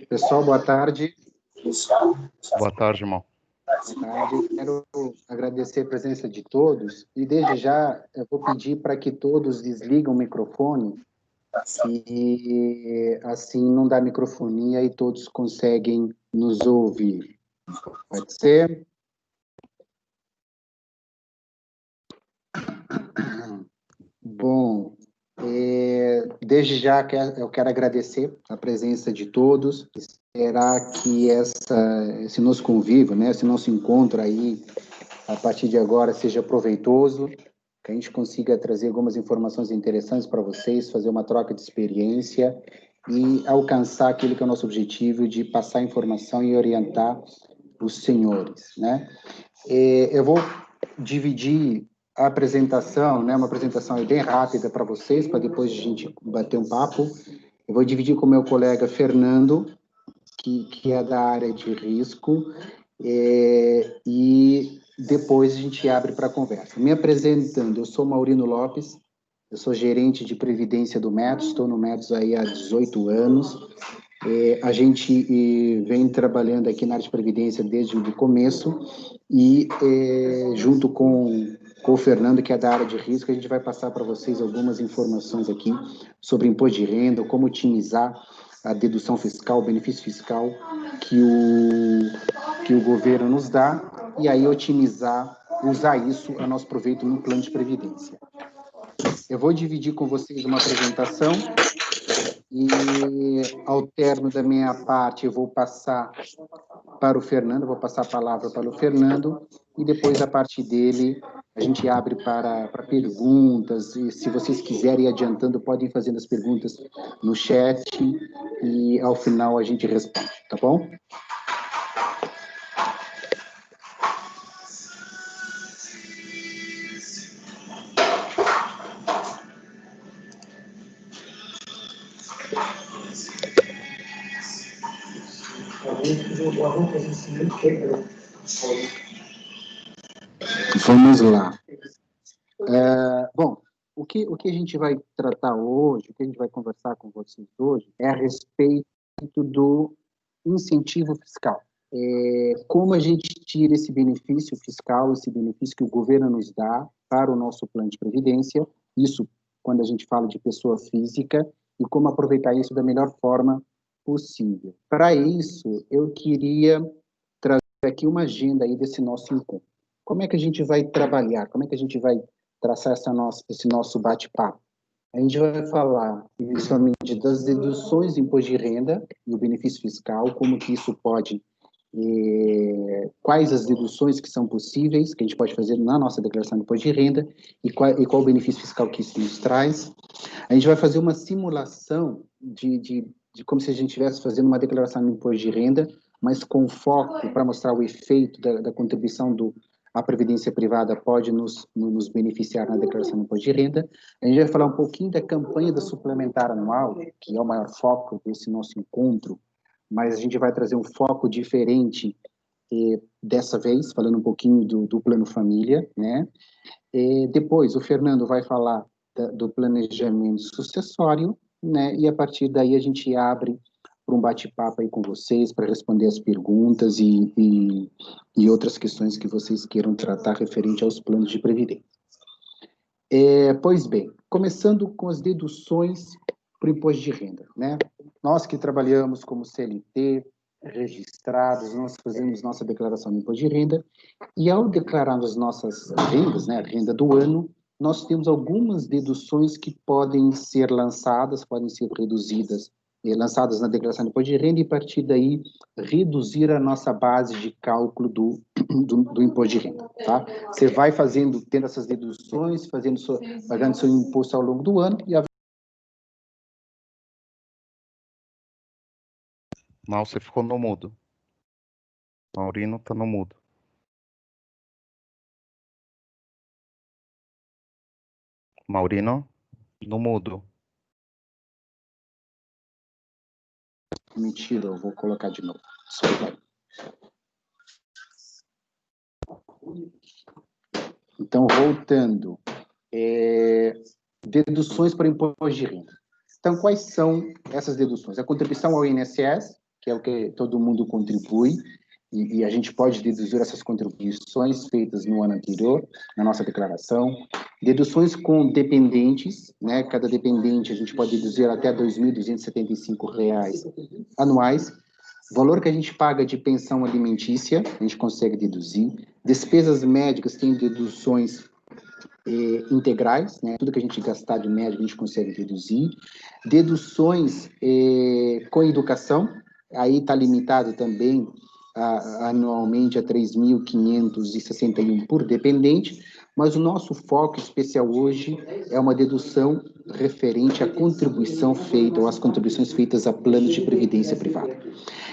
Pessoal, boa tarde. Boa tarde, irmão. Boa tarde. Quero agradecer a presença de todos e, desde já, eu vou pedir para que todos desliguem o microfone e, assim, não dá microfonia e todos conseguem nos ouvir. Pode ser? Bom, desde já eu quero agradecer a presença de todos. Esperar que esse nosso convívio, né, esse nosso encontro aí, a partir de agora, seja proveitoso, que a gente consiga trazer algumas informações interessantes para vocês, fazer uma troca de experiência e alcançar aquilo que é o nosso objetivo de passar informação e orientar os senhores, né? Eu vou dividir a apresentação, né, uma apresentação bem rápida para vocês, para depois a gente bater um papo. Eu vou dividir com o meu colega Fernando, que é da área de risco, e depois a gente abre para conversa. Me apresentando, eu sou Maurino Lopes, eu sou gerente de previdência do Metos, estou no Metos aí há 18 anos. A gente vem trabalhando aqui na área de previdência desde o começo e, junto com o Fernando, que é da área de risco, a gente vai passar para vocês algumas informações aqui sobre imposto de renda, como otimizar a dedução fiscal, o benefício fiscal que o governo nos dá, e aí otimizar, usar isso a nosso proveito no plano de previdência. Eu vou dividir com vocês uma apresentação e, ao término da minha parte, eu vou passar para o Fernando, vou passar a palavra para o Fernando, e depois, a partir dele, a gente abre para perguntas, e se vocês quiserem ir adiantando, podem fazer as perguntas no chat, e ao final a gente responde, tá bom? Vamos lá. Bom, o que a gente vai tratar hoje, o que a gente vai conversar com vocês hoje, é a respeito do incentivo fiscal. Como a gente tira esse benefício fiscal, esse benefício que o governo nos dá para o nosso plano de previdência, isso quando a gente fala de pessoa física, e como aproveitar isso da melhor forma possível. Para isso, eu queria trazer aqui uma agenda aí desse nosso encontro. Como é que a gente vai trabalhar? Como é que a gente vai traçar esse nosso bate-papo? A gente vai falar, inicialmente, das deduções do imposto de renda e o benefício fiscal, como que isso pode, quais as deduções que são possíveis, que a gente pode fazer na nossa declaração de imposto de renda, e qual o benefício fiscal que isso nos traz. A gente vai fazer uma simulação de como se a gente estivesse fazendo uma declaração de imposto de renda, mas com foco para mostrar o efeito da contribuição a previdência privada pode nos beneficiar na declaração de imposto de renda. A gente vai falar um pouquinho da campanha da suplementar anual, que é o maior foco desse nosso encontro, mas a gente vai trazer um foco diferente dessa vez, falando um pouquinho do plano família, né? Depois, o Fernando vai falar do planejamento sucessório, né? E a partir daí a gente abre para um bate-papo aí com vocês, para responder as perguntas e outras questões que vocês queiram tratar referente aos planos de previdência. Pois bem, começando com as deduções para o imposto de renda, né? Nós que trabalhamos como CLT, registrados, nós fazemos nossa declaração de imposto de renda, e ao declarar as nossas rendas, né, a renda do ano, nós temos algumas deduções que podem ser lançadas, podem ser reduzidas, lançadas na declaração de imposto de renda, e a partir daí reduzir a nossa base de cálculo do imposto de renda, tá? Você vai tendo essas deduções, pagando seu imposto ao longo do ano, e Mal, você ficou no mudo. Maurino tá no mudo. Maurino, no mudo. Mentira, eu vou colocar de novo. Desculpa. Então, voltando. deduções para imposto de renda. Então, quais são essas deduções? A contribuição ao INSS, que é o que todo mundo contribui, e a gente pode deduzir essas contribuições feitas no ano anterior, na nossa declaração. Deduções com dependentes, né? Cada dependente a gente pode deduzir até R$ 2.275 anuais. O valor que a gente paga de pensão alimentícia, a gente consegue deduzir. Despesas médicas tem deduções integrais, né? Tudo que a gente gastar de médico a gente consegue deduzir. Deduções com educação, aí está limitado também anualmente a 3.561 por dependente, mas o nosso foco especial hoje é uma dedução referente à contribuição feita, ou às contribuições feitas a planos de previdência privada.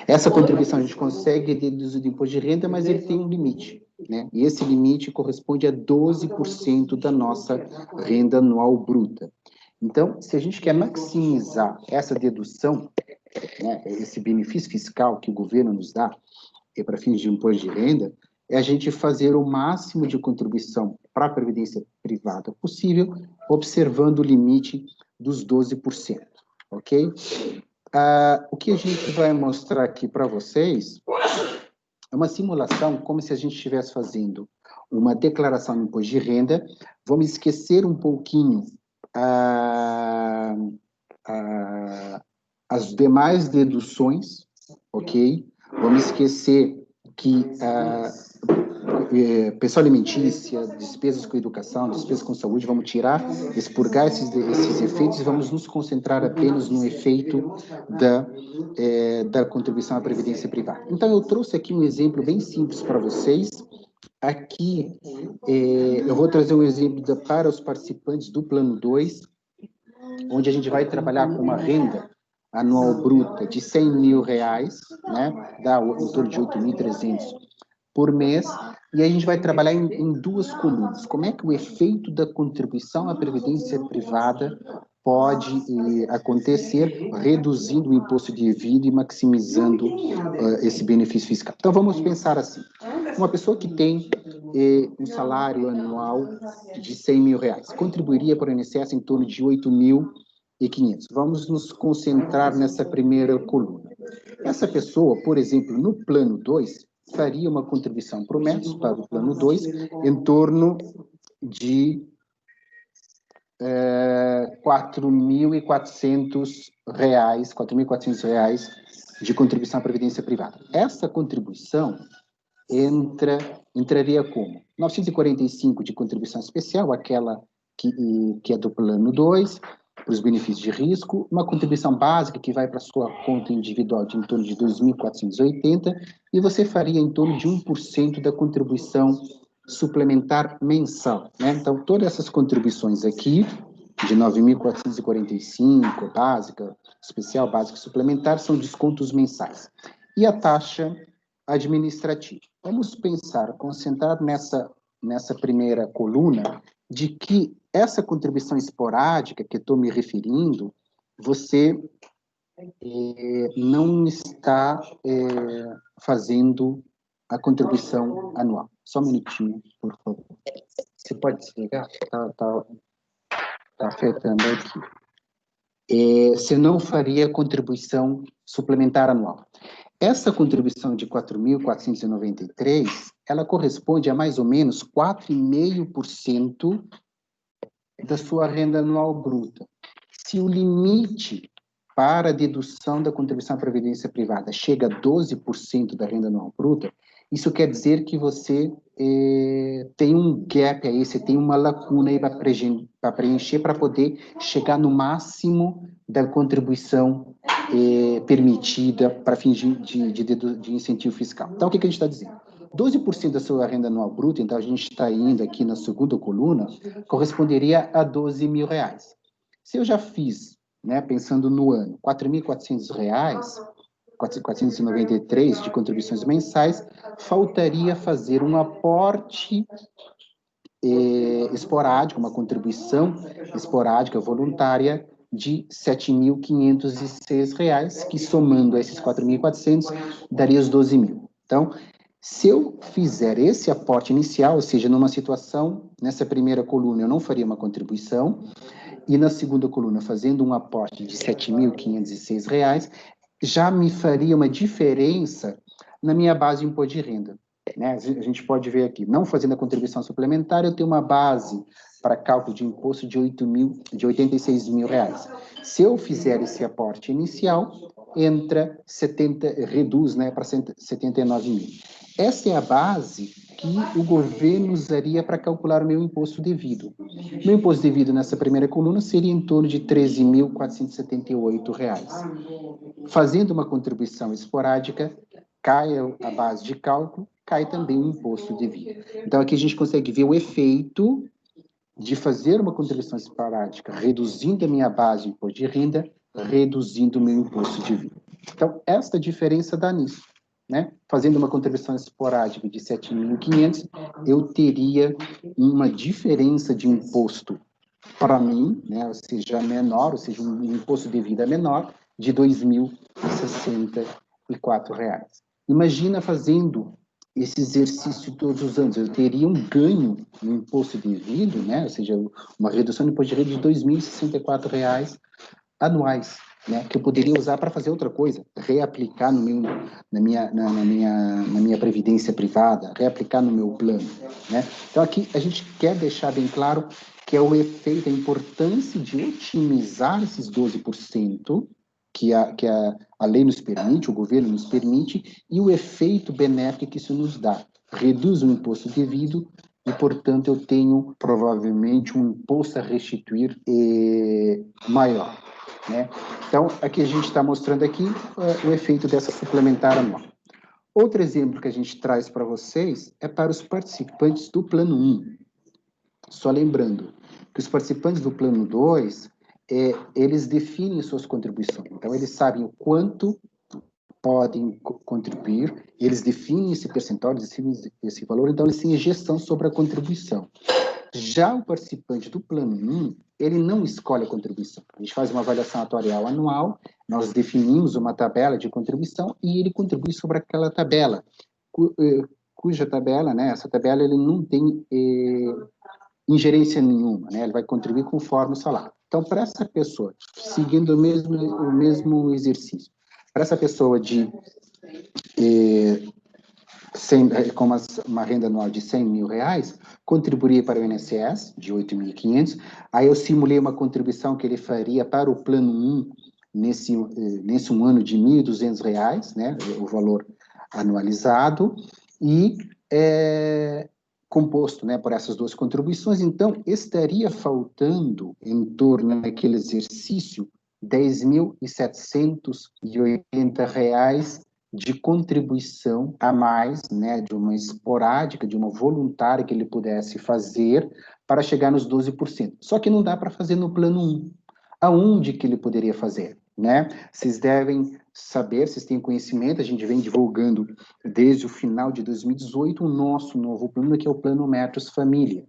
Essa contribuição a gente consegue deduzir do imposto de renda, mas ele tem um limite, né? E esse limite corresponde a 12% da nossa renda anual bruta. Então, se a gente quer maximizar essa dedução, né, esse benefício fiscal que o governo nos dá, para fins de imposto de renda, é a gente fazer o máximo de contribuição para a previdência privada possível, observando o limite dos 12%, ok? O que a gente vai mostrar aqui para vocês é uma simulação, como se a gente estivesse fazendo uma declaração de imposto de renda. Vamos esquecer um pouquinho as demais deduções, ok? Vamos esquecer que pensão alimentícia, despesas com educação, despesas com saúde, vamos tirar, expurgar esses efeitos e vamos nos concentrar apenas no efeito da contribuição à previdência privada. Então, eu trouxe aqui um exemplo bem simples para vocês. Aqui, eu vou trazer um exemplo para os participantes do Plano 2, onde a gente vai trabalhar com uma renda anual bruta de R$100 mil, né? Dá em torno de 8.300 por mês, e a gente vai trabalhar em duas colunas. Como é que o efeito da contribuição à previdência privada pode acontecer, reduzindo o imposto de vida e maximizando esse benefício fiscal. Então, vamos pensar assim. Uma pessoa que tem um salário anual de R$100 mil, contribuiria para o INSS em torno de 8.500. Vamos nos concentrar nessa primeira coluna. Essa pessoa, por exemplo, no Plano 2, faria uma contribuição para o Plano 2 em torno de R$4.400 de contribuição à previdência privada. Essa contribuição entraria como? 945 de contribuição especial, aquela que é do Plano 2, para os benefícios de risco, uma contribuição básica que vai para a sua conta individual de em torno de 2.480, e você faria em torno de 1% da contribuição suplementar mensal, né? Então, todas essas contribuições aqui, de 9.445, básica, especial, básica e suplementar, são descontos mensais. E a taxa administrativa. Vamos pensar, concentrar nessa primeira coluna, de que essa contribuição esporádica que estou me referindo, você não está fazendo a contribuição anual. Só um minutinho, por favor. Você pode desligar? Está afetando aqui. Você não faria contribuição suplementar anual. Essa contribuição de 4.493, ela corresponde a mais ou menos 4,5% da sua renda anual bruta. Se o limite para a dedução da contribuição à previdência privada chega a 12% da renda anual bruta, isso quer dizer que você tem um gap aí, você tem uma lacuna aí para preencher, para poder chegar no máximo da contribuição permitida para fins de incentivo fiscal. Então, o que a gente está dizendo? 12% da sua renda anual bruta, então a gente está indo aqui na segunda coluna, corresponderia a R$12 mil. Se eu já fiz, né, pensando no ano, R$4.400, 493 de contribuições mensais, faltaria fazer um aporte esporádico, uma contribuição esporádica voluntária de R$ 7.506, que somando a esses 4.400, daria os 12 mil. Então, Se eu fizer esse aporte inicial, ou seja, numa situação, nessa primeira coluna eu não faria uma contribuição, e na segunda coluna fazendo um aporte de R$ 7.506, já me faria uma diferença na minha base de imposto de renda. Né? A gente pode ver aqui, não fazendo a contribuição suplementar, eu tenho uma base para cálculo de imposto de R$ 86 mil. Se eu fizer esse aporte inicial, entra 70, reduz, né, para 79 mil. Essa é a base que o governo usaria para calcular o meu imposto devido. Meu imposto devido nessa primeira coluna seria em torno de R$ 13.478. Fazendo uma contribuição esporádica, cai a base de cálculo, cai também o imposto devido. Então, aqui a gente consegue ver o efeito de fazer uma contribuição esporádica, reduzindo a minha base de imposto de renda, reduzindo o meu imposto devido. Então, esta diferença dá nisso. Né? Fazendo uma contribuição esporádica de 7.500, eu teria uma diferença de imposto para mim, né? Ou seja, menor, ou seja, um imposto devido é menor, de R$ 2.064. Imagina fazendo esse exercício todos os anos, eu teria um ganho no imposto devido, né? Ou seja, uma redução do imposto de renda de R$ 2.064 anuais, né, que eu poderia usar para fazer outra coisa, reaplicar no meu, na minha previdência privada, reaplicar no meu plano, né? Então aqui a gente quer deixar bem claro que é o efeito, a importância de otimizar esses 12% que a lei nos permite, o governo nos permite, e o efeito benéfico que isso nos dá. Reduz o imposto devido e, portanto, eu tenho provavelmente um imposto a restituir maior. Né? Então, aqui a gente está mostrando aqui o efeito dessa suplementar anual. Outro exemplo que a gente traz para vocês é para os participantes do Plano 1. Só lembrando que os participantes do Plano 2, eles definem suas contribuições. Então, eles sabem o quanto podem contribuir, eles definem esse percentual, eles definem esse valor, então eles têm gestão sobre a contribuição. Já o participante do Plano 1, ele não escolhe a contribuição. A gente faz uma avaliação atuarial anual, nós definimos uma tabela de contribuição e ele contribui sobre aquela tabela, cuja tabela, né, essa tabela, ele não tem ingerência nenhuma, né, ele vai contribuir conforme o salário. Então, para essa pessoa, seguindo o mesmo exercício, para essa pessoa de com uma renda anual de R$ 100.000, contribuiria para o INSS, de 8.500, aí eu simulei uma contribuição que ele faria para o Plano 1, nesse um ano de R$ 1.200, né, o valor anualizado, e composto, né, por essas duas contribuições, então estaria faltando, em torno daquele exercício, R$ 10.780 de contribuição a mais, né, de uma esporádica, de uma voluntária que ele pudesse fazer para chegar nos 12%. Só que não dá para fazer no Plano 1. Aonde que ele poderia fazer? Né? Vocês devem saber, vocês têm conhecimento, a gente vem divulgando desde o final de 2018 o nosso novo plano, que é o Plano Metros Família.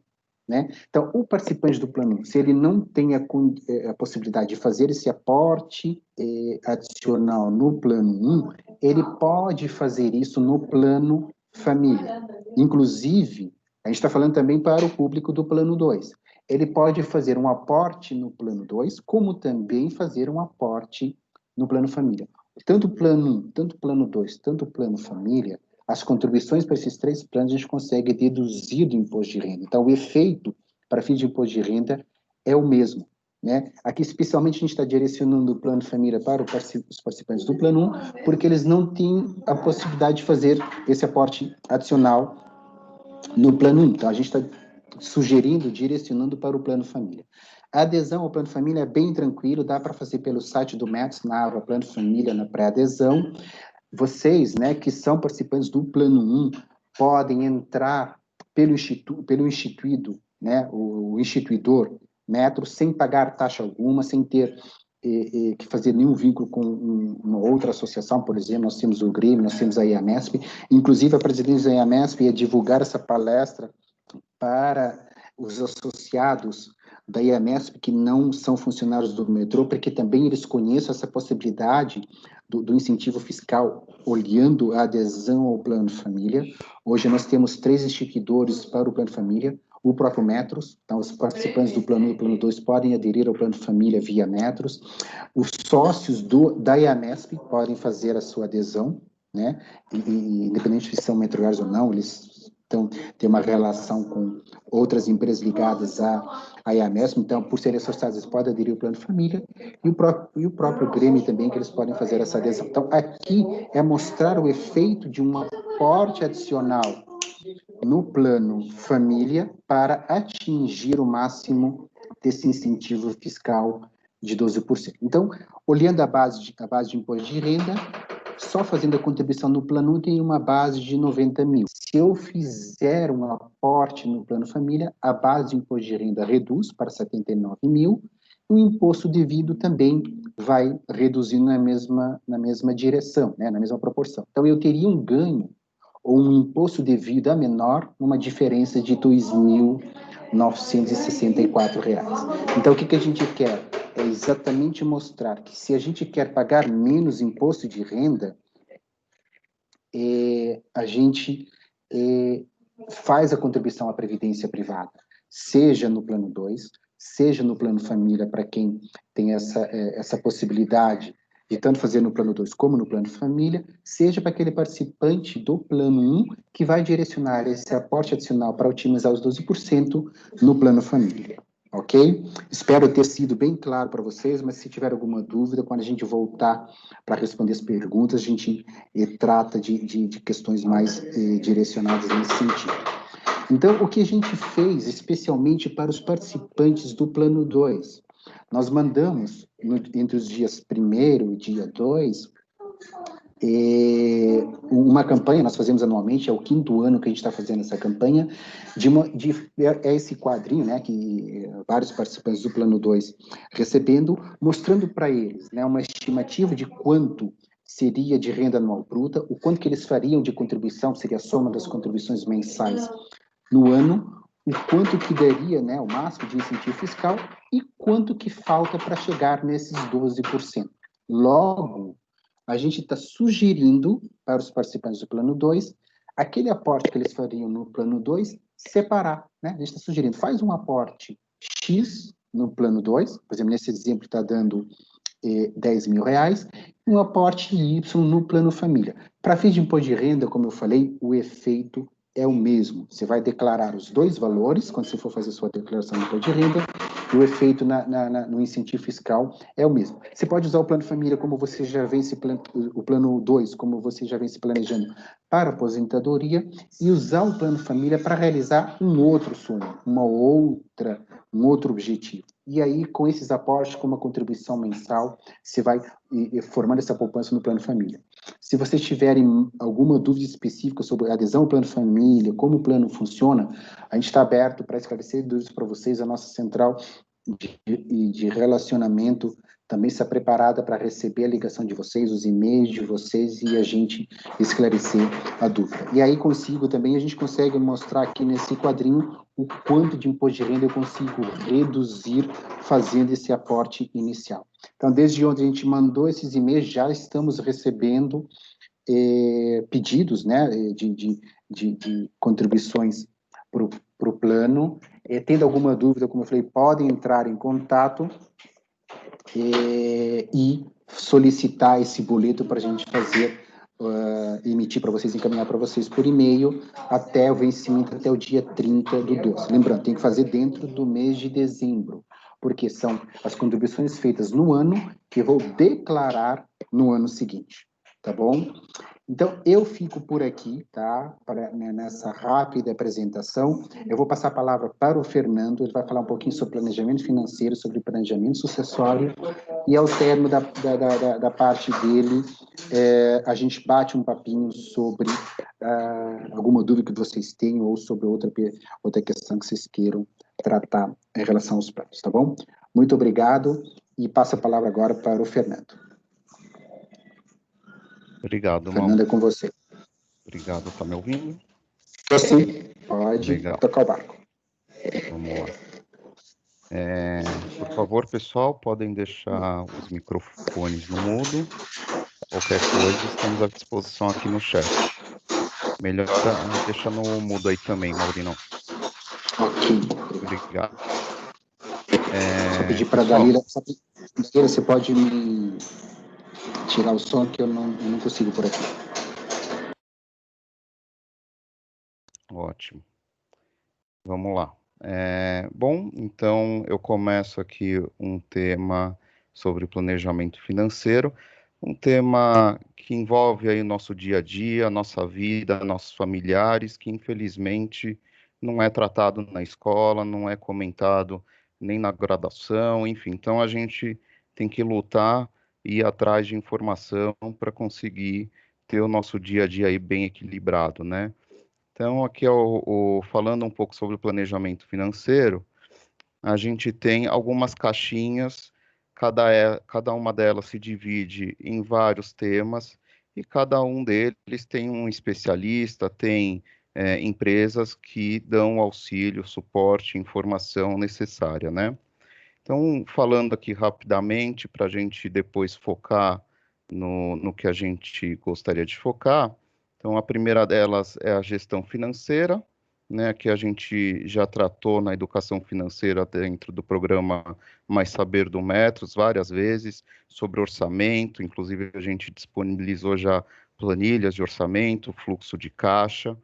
Né? Então, o participante do Plano 1, se ele não tem a possibilidade de fazer esse aporte adicional no Plano 1, ele pode fazer isso no Plano Família. Inclusive, a gente está falando também para o público do Plano 2. Ele pode fazer um aporte no Plano 2, como também fazer um aporte no Plano Família. Tanto o Plano 1, tanto o Plano 2, tanto o Plano Família, as contribuições para esses três planos a gente consegue deduzir do imposto de renda. Então, o efeito para fins de imposto de renda é o mesmo. Né? Aqui, especialmente, a gente está direcionando o Plano Família para os participantes do Plano 1, porque eles não têm a possibilidade de fazer esse aporte adicional no Plano 1. Então, a gente está sugerindo, direcionando para o Plano Família. A adesão ao Plano Família é bem tranquilo, dá para fazer pelo site do METS, na aba Plano Família, na pré-adesão. Vocês, né, que são participantes do Plano 1, podem entrar pelo instituído, né, o instituidor Metro, sem pagar taxa alguma, sem ter que fazer nenhum vínculo com uma outra associação. Por exemplo, nós temos o Grêmio, nós temos a IAMESP, inclusive a presidência da IAMESP ia divulgar essa palestra para os associados da IAMESP que não são funcionários do metrô, para que também eles conheçam essa possibilidade do incentivo fiscal, olhando a adesão ao Plano Família. Hoje nós temos 3 instituidores para o Plano Família, o próprio Metros, então os participantes do Plano 1 e do Plano 2 podem aderir ao Plano Família via Metros, os sócios da IAMESP podem fazer a sua adesão, né, e independente se são metroviários ou não, eles têm uma relação com outras empresas ligadas à IAMESP, então, por serem associados, eles podem aderir ao Plano Família, e o próprio Grêmio também, que eles podem fazer essa adesão. Então, aqui é mostrar o efeito de um aporte adicional no Plano Família para atingir o máximo desse incentivo fiscal de 12%. Então, olhando a base de imposto de renda, só fazendo a contribuição no Plano 1 tem uma base de 90 mil. Se eu fizer um aporte no Plano Família, a base de imposto de renda reduz para 79 mil, o imposto devido também vai reduzir na mesma direção, né, na mesma proporção. Então, eu teria um ganho ou um imposto devido a menor, uma diferença de R$ 2.964. Então, o que a gente quer? É exatamente mostrar que se a gente quer pagar menos imposto de renda, a gente faz a contribuição à previdência privada, seja no Plano 2, seja no Plano Família, para quem tem essa possibilidade de tanto fazer no Plano 2 como no Plano Família, seja para aquele participante do Plano 1 que vai direcionar esse aporte adicional para otimizar os 12% no Plano Família. Ok? Espero ter sido bem claro para vocês, mas se tiver alguma dúvida, quando a gente voltar para responder as perguntas, a gente trata de questões mais direcionadas nesse sentido. Então, o que a gente fez, especialmente para os participantes do Plano 2, nós mandamos, entre os dias 1º e dia 2, uma campanha, nós fazemos anualmente, é o 5º ano que a gente está fazendo essa campanha, é esse quadrinho, né, que vários participantes do Plano 2 recebendo, mostrando para eles, né, uma estimativa de quanto seria de renda anual bruta, o quanto que eles fariam de contribuição, seria a soma das contribuições mensais no ano, o quanto que daria, né, o máximo de incentivo fiscal e quanto que falta para chegar nesses 12%. Logo, a gente está sugerindo para os participantes do Plano 2, aquele aporte que eles fariam no Plano 2, separar, né? A gente está sugerindo, faz um aporte X no Plano 2, por exemplo, nesse exemplo está dando R$10 mil, um aporte Y no Plano Família. Para fins de imposto de renda, como eu falei, o efeito é o mesmo. Você vai declarar os dois valores, quando você for fazer sua declaração de imposto de renda, e o efeito no incentivo fiscal é o mesmo. Você pode usar o Plano Família como você já vem o Plano 2, como você já vem se planejando para aposentadoria, e usar o Plano Família para realizar um outro sonho, um outro objetivo. E aí, com esses aportes, com uma contribuição mensal, você vai formando essa poupança no Plano Família. Se vocês tiverem alguma dúvida específica sobre a adesão ao Plano Família, como o plano funciona, a gente está aberto para esclarecer dúvidas para vocês. A nossa central de relacionamento também está preparada para receber a ligação de vocês, os e-mails de vocês e a gente esclarecer a dúvida. E aí a gente consegue mostrar aqui nesse quadrinho o quanto de imposto de renda eu consigo reduzir fazendo esse aporte inicial. Então, desde onde a gente mandou esses e-mails, já estamos recebendo pedidos, né, de contribuições para o plano. Tendo alguma dúvida, como eu falei, podem entrar em contato e solicitar esse boleto para a gente fazer, emitir para vocês, encaminhar para vocês por e-mail até o vencimento, até o dia 30 do 12. Lembrando, tem que fazer dentro do mês de dezembro, porque são as contribuições feitas no ano que eu vou declarar no ano seguinte, tá bom? Então, eu fico por aqui, tá? Nessa rápida apresentação. Eu vou passar a palavra para o Fernando, ele vai falar um pouquinho sobre planejamento financeiro, sobre planejamento sucessório, e ao término da parte dele, a gente bate um papinho sobre alguma dúvida que vocês tenham ou sobre outra questão que vocês queiram tratar em relação aos planos, tá bom? Muito obrigado, e passo a palavra agora para o Fernando. Obrigado, Fernando, é com você. Obrigado, tá me ouvindo? Sim, pode Legal. tocar o barco. Vamos lá. Por favor, pessoal, podem deixar os microfones no mudo. Qualquer coisa, estamos à disposição aqui no chat. Melhora, deixa no mudo aí também, Maurino. Ok. Obrigado. Só pedir para a Pessoal, Dalila. Dalila, você pode me tirar o som que eu não consigo por aqui. ótimo. Vamos lá. Bom, então eu começo aqui um tema sobre planejamento financeiro, um tema que envolve aí o nosso dia a dia, a nossa vida, nossos familiares, que infelizmente não é tratado na escola, não é comentado nem na graduação, enfim. Então a gente tem que lutar e ir atrás de informação para conseguir ter o nosso dia a dia aí bem equilibrado, né? Então, aqui falando um pouco sobre o planejamento financeiro, a gente tem algumas caixinhas, cada uma delas se divide em vários temas, e cada um deles tem um especialista, tem empresas que dão auxílio, suporte, informação necessária, né? Então, falando aqui rapidamente, para a gente depois focar no que a gente gostaria de focar. Então, a primeira delas é a gestão financeira, né, que a gente já tratou na educação financeira dentro do programa Mais Saber do Metros várias vezes, sobre orçamento, inclusive a gente disponibilizou já planilhas de orçamento, fluxo de caixa,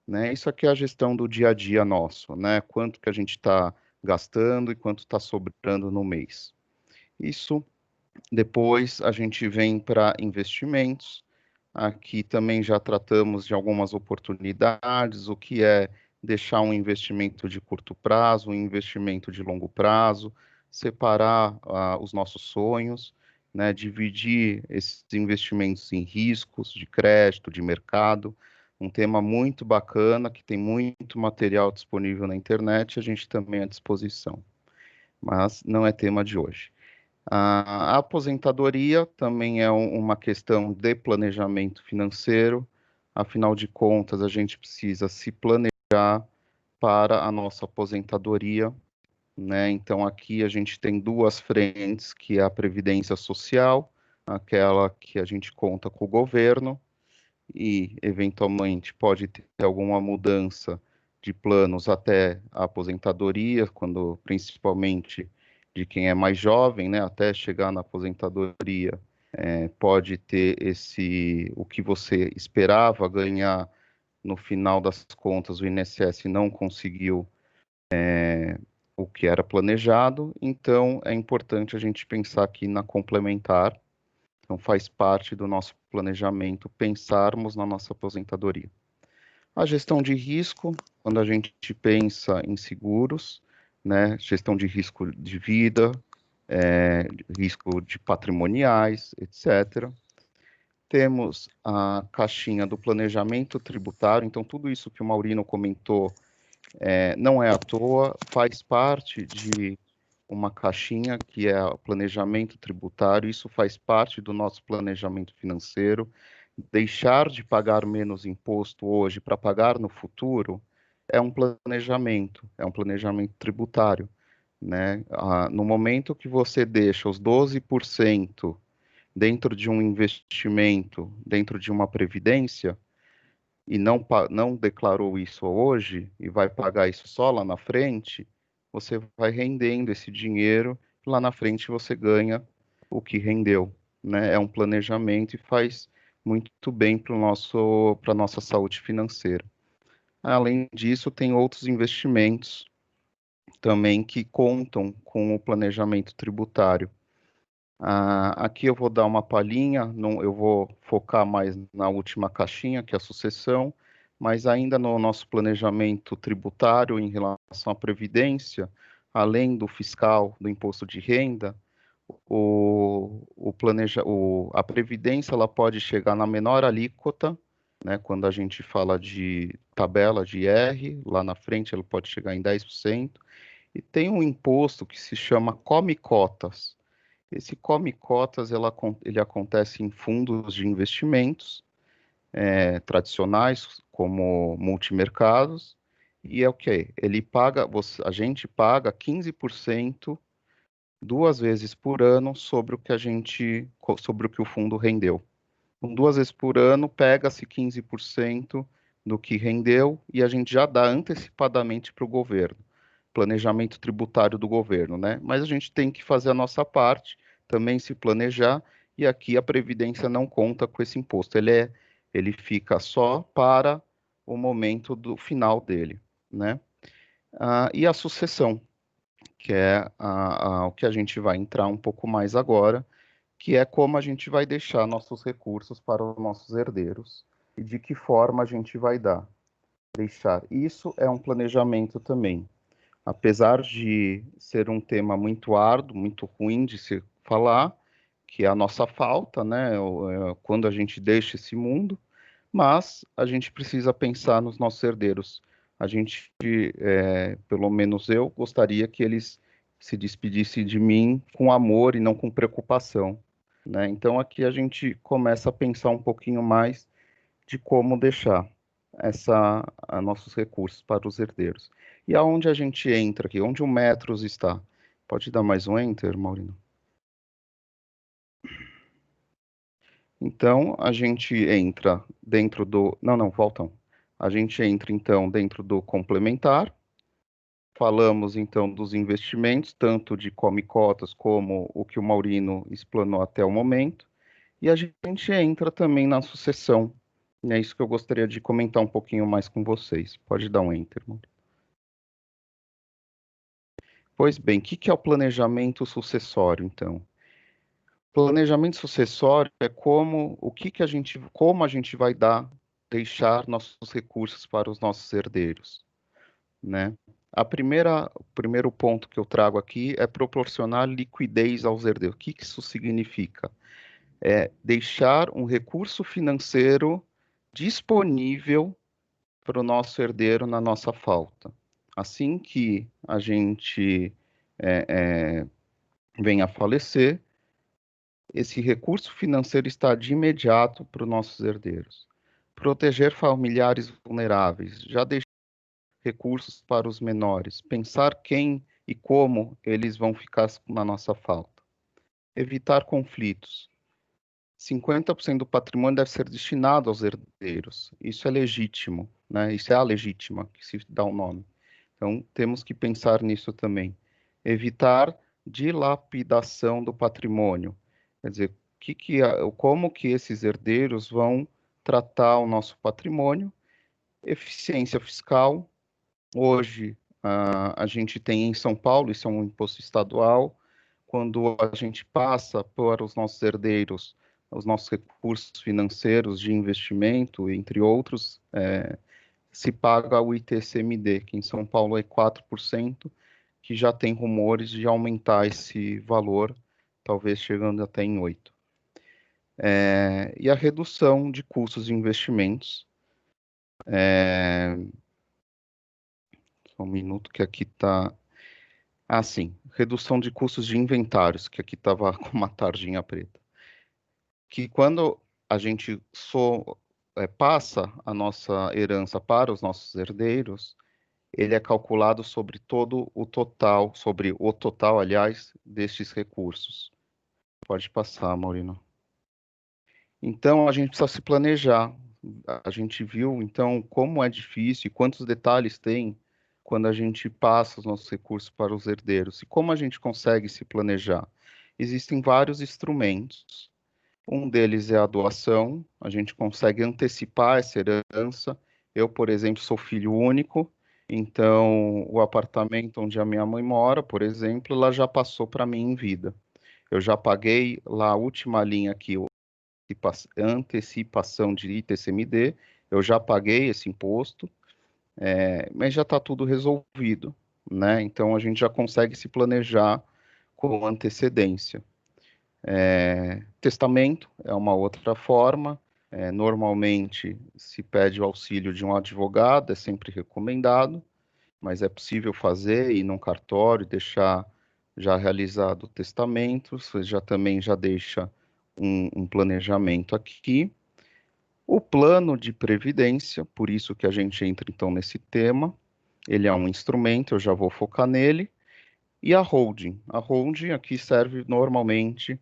né? Isso aqui é a gestão do dia a dia nosso, né? Quanto que a gente está gastando e quanto está sobrando no mês. Isso, depois a gente vem para investimentos. Aqui também já tratamos de algumas oportunidades, o que é deixar um investimento de curto prazo, um investimento de longo prazo, separar os nossos sonhos, né? Dividir esses investimentos em riscos de crédito, de mercado, um tema muito bacana, que tem muito material disponível na internet, a gente também à disposição, mas não é tema de hoje. A aposentadoria também é uma questão de planejamento financeiro, afinal de contas, a gente precisa se planejar para a nossa aposentadoria, né? Então, aqui a gente tem duas frentes, que é a previdência social, aquela que a gente conta com o governo, e eventualmente pode ter alguma mudança de planos até a aposentadoria, quando principalmente de quem é mais jovem, né, até chegar na aposentadoria, pode ter o que você esperava ganhar no final das contas, o INSS não conseguiu o que era planejado, então é importante a gente pensar aqui na complementar. Então, faz parte do nosso planejamento pensarmos na nossa aposentadoria. A gestão de risco, quando a gente pensa em seguros, né, gestão de risco de vida, risco de patrimoniais, etc. Temos a caixinha do planejamento tributário, então tudo isso que o Maurino comentou não é à toa, faz parte de uma caixinha que é o planejamento tributário, isso faz parte do nosso planejamento financeiro. Deixar de pagar menos imposto hoje para pagar no futuro é um planejamento tributário, né? No momento que você deixa os 12% dentro de um investimento, dentro de uma previdência, e não declarou isso hoje e vai pagar isso só lá na frente, você vai rendendo esse dinheiro, lá na frente você ganha o que rendeu, né? É um planejamento e faz muito bem para a nossa saúde financeira. Além disso, tem outros investimentos também que contam com o planejamento tributário. Aqui eu vou dar uma palhinha, eu vou focar mais na última caixinha, que é a sucessão, mas ainda no nosso planejamento tributário em relação à previdência, além do fiscal, do imposto de renda, a previdência ela pode chegar na menor alíquota, né, quando a gente fala de tabela de R, lá na frente ela pode chegar em 10%, e tem um imposto que se chama come-cotas. Esse come-cotas ele acontece em fundos de investimentos tradicionais, como multimercados, e é o quê? A gente paga 15% duas vezes por ano sobre o que o fundo rendeu. Então, 2 vezes por ano, pega-se 15% do que rendeu e a gente já dá antecipadamente para o governo, planejamento tributário do governo, né? Mas a gente tem que fazer a nossa parte, também se planejar, e aqui a Previdência não conta com esse imposto, ele fica só para o momento do final dele, né? E a sucessão, que é o que a gente vai entrar um pouco mais agora, que é como a gente vai deixar nossos recursos para os nossos herdeiros e de que forma a gente vai deixar. Isso é um planejamento também. Apesar de ser um tema muito árduo, muito ruim de se falar, que é a nossa falta, né, quando a gente deixa esse mundo, mas a gente precisa pensar nos nossos herdeiros. A gente, pelo menos eu, gostaria que eles se despedissem de mim com amor e não com preocupação, né? Então aqui a gente começa a pensar um pouquinho mais de como deixar nossos recursos para os herdeiros. E aonde a gente entra aqui? Onde o Metros está? Pode dar mais um Enter, Maurino? Então, a gente entra dentro do... Não, voltam. A gente entra, então, dentro do complementar. Falamos, então, dos investimentos, tanto de come-cotas como o que o Maurino explanou até o momento. E a gente entra também na sucessão. É isso que eu gostaria de comentar um pouquinho mais com vocês. Pode dar um Enter, Maurino. Pois bem, o que é o planejamento sucessório, então? Planejamento sucessório é como a gente vai deixar nossos recursos para os nossos herdeiros, né? O primeiro ponto que eu trago aqui é proporcionar liquidez aos herdeiros. O que isso significa? É deixar um recurso financeiro disponível para o nosso herdeiro na nossa falta. Assim que a gente venha a falecer, esse recurso financeiro está de imediato para os nossos herdeiros. Proteger familiares vulneráveis, já deixar recursos para os menores, pensar quem e como eles vão ficar na nossa falta. Evitar conflitos. 50% do patrimônio deve ser destinado aos herdeiros. Isso é legítimo, né? Isso é a legítima, que se dá o nome. Então, temos que pensar nisso também. Evitar dilapidação do patrimônio. Quer dizer, como que esses herdeiros vão tratar o nosso patrimônio? Eficiência fiscal. Hoje, a gente tem em São Paulo, isso é um imposto estadual, quando a gente passa para os nossos herdeiros os nossos recursos financeiros de investimento, entre outros, se paga o ITCMD, que em São Paulo é 4%, que já tem rumores de aumentar esse valor, talvez chegando até em 8%. E a redução de custos de investimentos. Só um minuto que aqui está... sim. Redução de custos de inventários, que aqui estava com uma tarjinha preta. Que quando a gente passa a nossa herança para os nossos herdeiros, ele é calculado sobre o total, aliás, destes recursos. Pode passar, Maurino. Então, a gente precisa se planejar. A gente viu, então, como é difícil e quantos detalhes tem quando a gente passa os nossos recursos para os herdeiros. E como a gente consegue se planejar? Existem vários instrumentos. Um deles é a doação. A gente consegue antecipar essa herança. Eu, por exemplo, sou filho único, então o apartamento onde a minha mãe mora, por exemplo, ela já passou para mim em vida. Eu já paguei lá a última linha aqui, antecipação de ITCMD, eu já paguei esse imposto, mas já está tudo resolvido, né? Então a gente já consegue se planejar com antecedência. Testamento é uma outra forma. Normalmente se pede o auxílio de um advogado, é sempre recomendado, mas é possível fazer, ir num cartório, deixar já realizado o testamento, você também já deixa um planejamento aqui. O plano de previdência, por isso que a gente entra então nesse tema, ele é um instrumento, eu já vou focar nele. E a holding. A holding aqui serve normalmente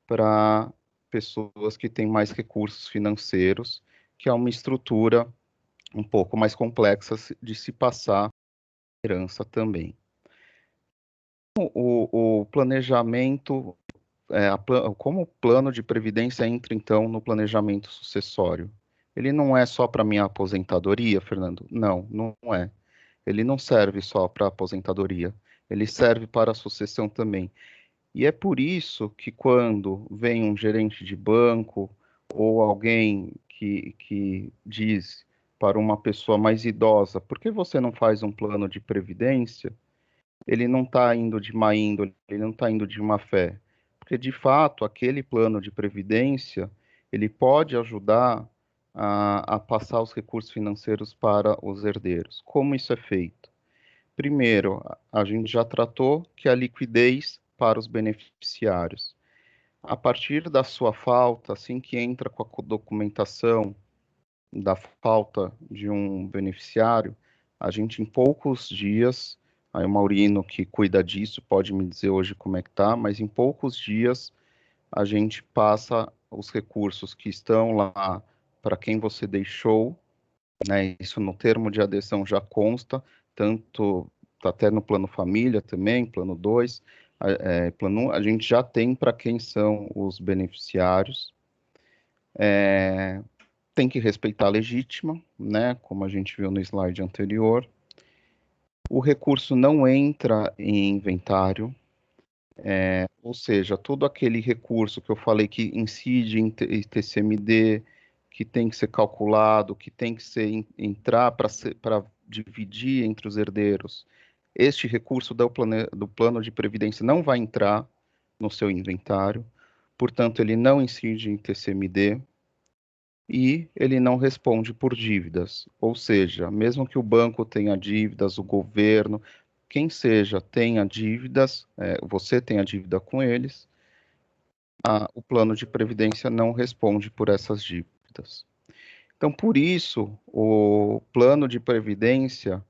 para pessoas que têm mais recursos financeiros, que é uma estrutura um pouco mais complexa de se passar herança também. O planejamento, como o plano de previdência entra, então, no planejamento sucessório? Ele não é só para minha aposentadoria, Fernando? Não, não é. Ele não serve só para aposentadoria, ele serve para a sucessão também. E é por isso que quando vem um gerente de banco ou alguém que diz para uma pessoa mais idosa, por que você não faz um plano de previdência? Ele não está indo de má índole, ele não está indo de má fé. Porque, de fato, aquele plano de previdência, ele pode ajudar a passar os recursos financeiros para os herdeiros. Como isso é feito? Primeiro, a gente já tratou que a liquidez para os beneficiários. A partir da sua falta, assim que entra com a documentação da falta de um beneficiário, a gente em poucos dias, aí o Maurino que cuida disso pode me dizer hoje como é que tá, mas em poucos dias a gente passa os recursos que estão lá para quem você deixou, né? Isso no termo de adesão já consta, tanto até no plano família também, plano 2, plano 1, a gente já tem para quem são os beneficiários. Tem que respeitar a legítima, né? Como a gente viu no slide anterior. O recurso não entra em inventário, ou seja, todo aquele recurso que eu falei que incide em TCMD, que tem que ser calculado, que tem que entrar para dividir entre os herdeiros, este recurso do plano de previdência não vai entrar no seu inventário, portanto, ele não incide em TCMD e ele não responde por dívidas, ou seja, mesmo que o banco tenha dívidas, o governo, quem seja tenha dívidas, você tenha dívida com eles, o plano de previdência não responde por essas dívidas. Então, por isso, o plano de previdência,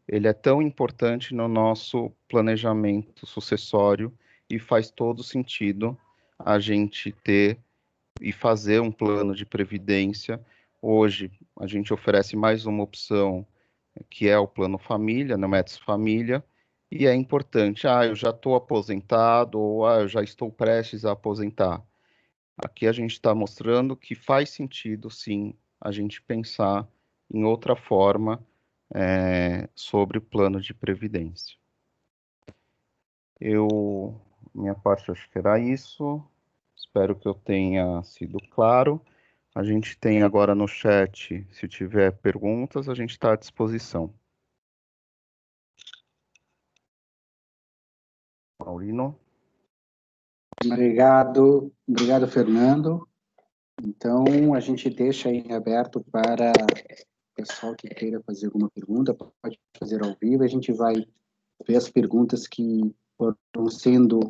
ele é tão importante no nosso planejamento sucessório e faz todo sentido a gente ter e fazer um plano de previdência. Hoje, a gente oferece mais uma opção, que é o plano família, no Métis Família, e é importante, eu já estou aposentado, ou eu já estou prestes a aposentar. Aqui a gente está mostrando que faz sentido, sim, a gente pensar em outra forma sobre o plano de previdência. Minha parte acho que era isso. Espero que eu tenha sido claro. A gente tem agora no chat, se tiver perguntas, a gente está à disposição. Maurino? Obrigado, Fernando. Então, a gente deixa em aberto para o pessoal que queira fazer alguma pergunta, pode fazer ao vivo, a gente vai ver as perguntas que foram sendo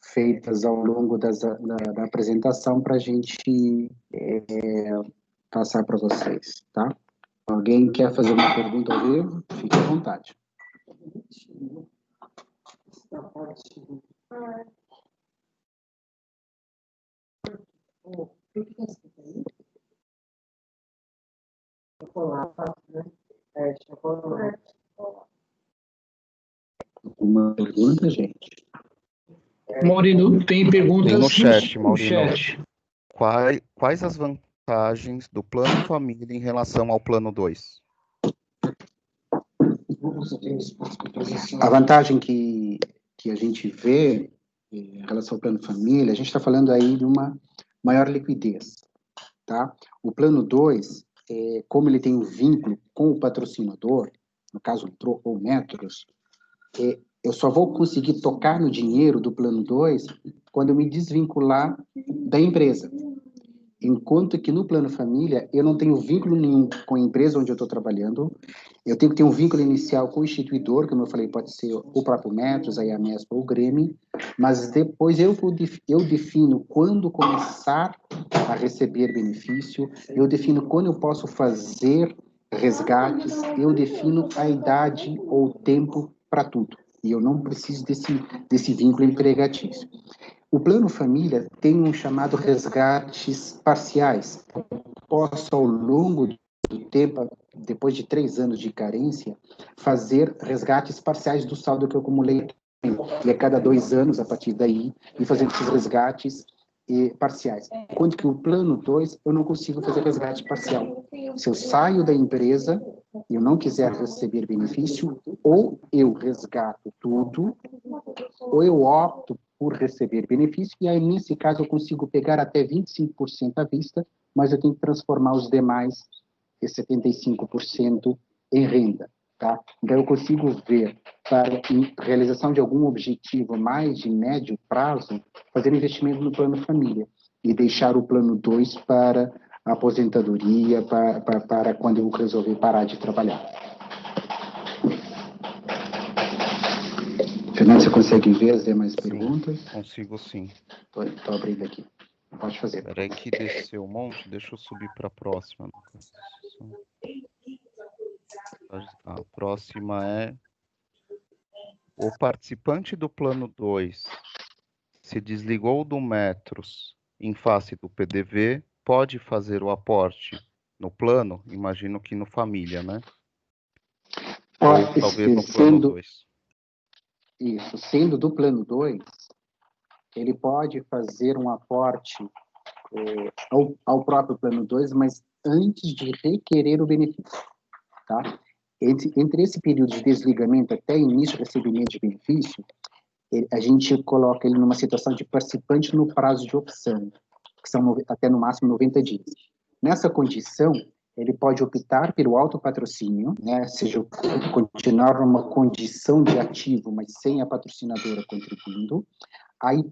feitas ao longo da apresentação para a gente passar para vocês, tá? Alguém quer fazer uma pergunta ao vivo? Fique à vontade. Uma pergunta, gente? Maurino, tem perguntas tem no chat, no Maurino. chat. Quais as vantagens do plano família em relação ao plano 2? A vantagem que a gente vê em relação ao plano família, a gente está falando aí de uma maior liquidez, tá? O plano 2, como ele tem um vínculo com o patrocinador, no caso, Tro ou Metros, eu só vou conseguir tocar no dinheiro do plano 2 quando eu me desvincular da empresa. Enquanto que no plano família, eu não tenho vínculo nenhum com a empresa onde eu estou trabalhando, eu tenho que ter um vínculo inicial com o instituidor, como eu falei, pode ser o próprio Metros, aí a Mespa ou o Grêmio, mas depois eu defino quando começar a receber benefício, eu defino quando eu posso fazer resgates, eu defino a idade ou o tempo para tudo. E eu não preciso desse vínculo empregatício. O plano família tem um chamado resgates parciais. Posso, ao longo do tempo, depois de 3 anos de carência, fazer resgates parciais do saldo que eu acumulei. E a cada 2 anos, a partir daí, e fazendo esses resgates parciais. Enquanto que o plano 2, eu não consigo fazer resgate parcial. Se eu saio da empresa e eu não quiser receber benefício, ou eu resgato tudo, ou eu opto por receber benefício, e aí, nesse caso, eu consigo pegar até 25% à vista, mas eu tenho que transformar os demais, 75%, em renda. Tá? Então, eu consigo ver, para a realização de algum objetivo mais de médio prazo, fazer investimento no plano família e deixar o plano 2 para a aposentadoria, para quando eu resolver parar de trabalhar. Fernando, você consegue ver as demais perguntas? Consigo sim. Estou abrindo aqui. Pode fazer. Espera aí que desceu um monte, deixa eu subir para a próxima. A próxima é: o participante do plano 2 se desligou do Metros em face do PDV, pode fazer o aporte no plano? Imagino que no família, né? Ou talvez no plano 2. Isso, sendo do plano 2, ele pode fazer um aporte ao próprio plano 2, mas antes de requerer o benefício. Tá? Entre esse período de desligamento até início do recebimento de benefício, a gente coloca ele numa situação de participante no prazo de opção, que são até no máximo 90 dias. Nessa condição, ele pode optar pelo autopatrocínio, né, seja, continuar numa condição de ativo, mas sem a patrocinadora contribuindo. Aí,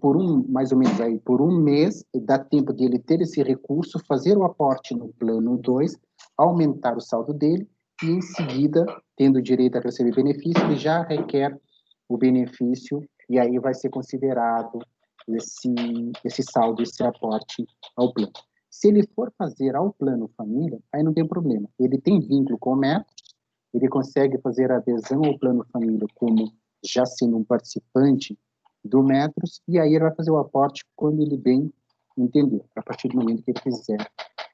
mais ou menos aí, por um mês, dá tempo dele ter esse recurso, fazer o aporte no plano 2, aumentar o saldo dele, e em seguida, tendo direito a receber benefício, ele já requer o benefício, e aí vai ser considerado esse saldo, esse aporte ao plano. Se ele for fazer ao plano família, aí não tem problema. Ele tem vínculo com o Metros, ele consegue fazer a adesão ao plano família como já sendo um participante do Metros, e aí ele vai fazer o aporte quando ele bem entender, a partir do momento que ele fizer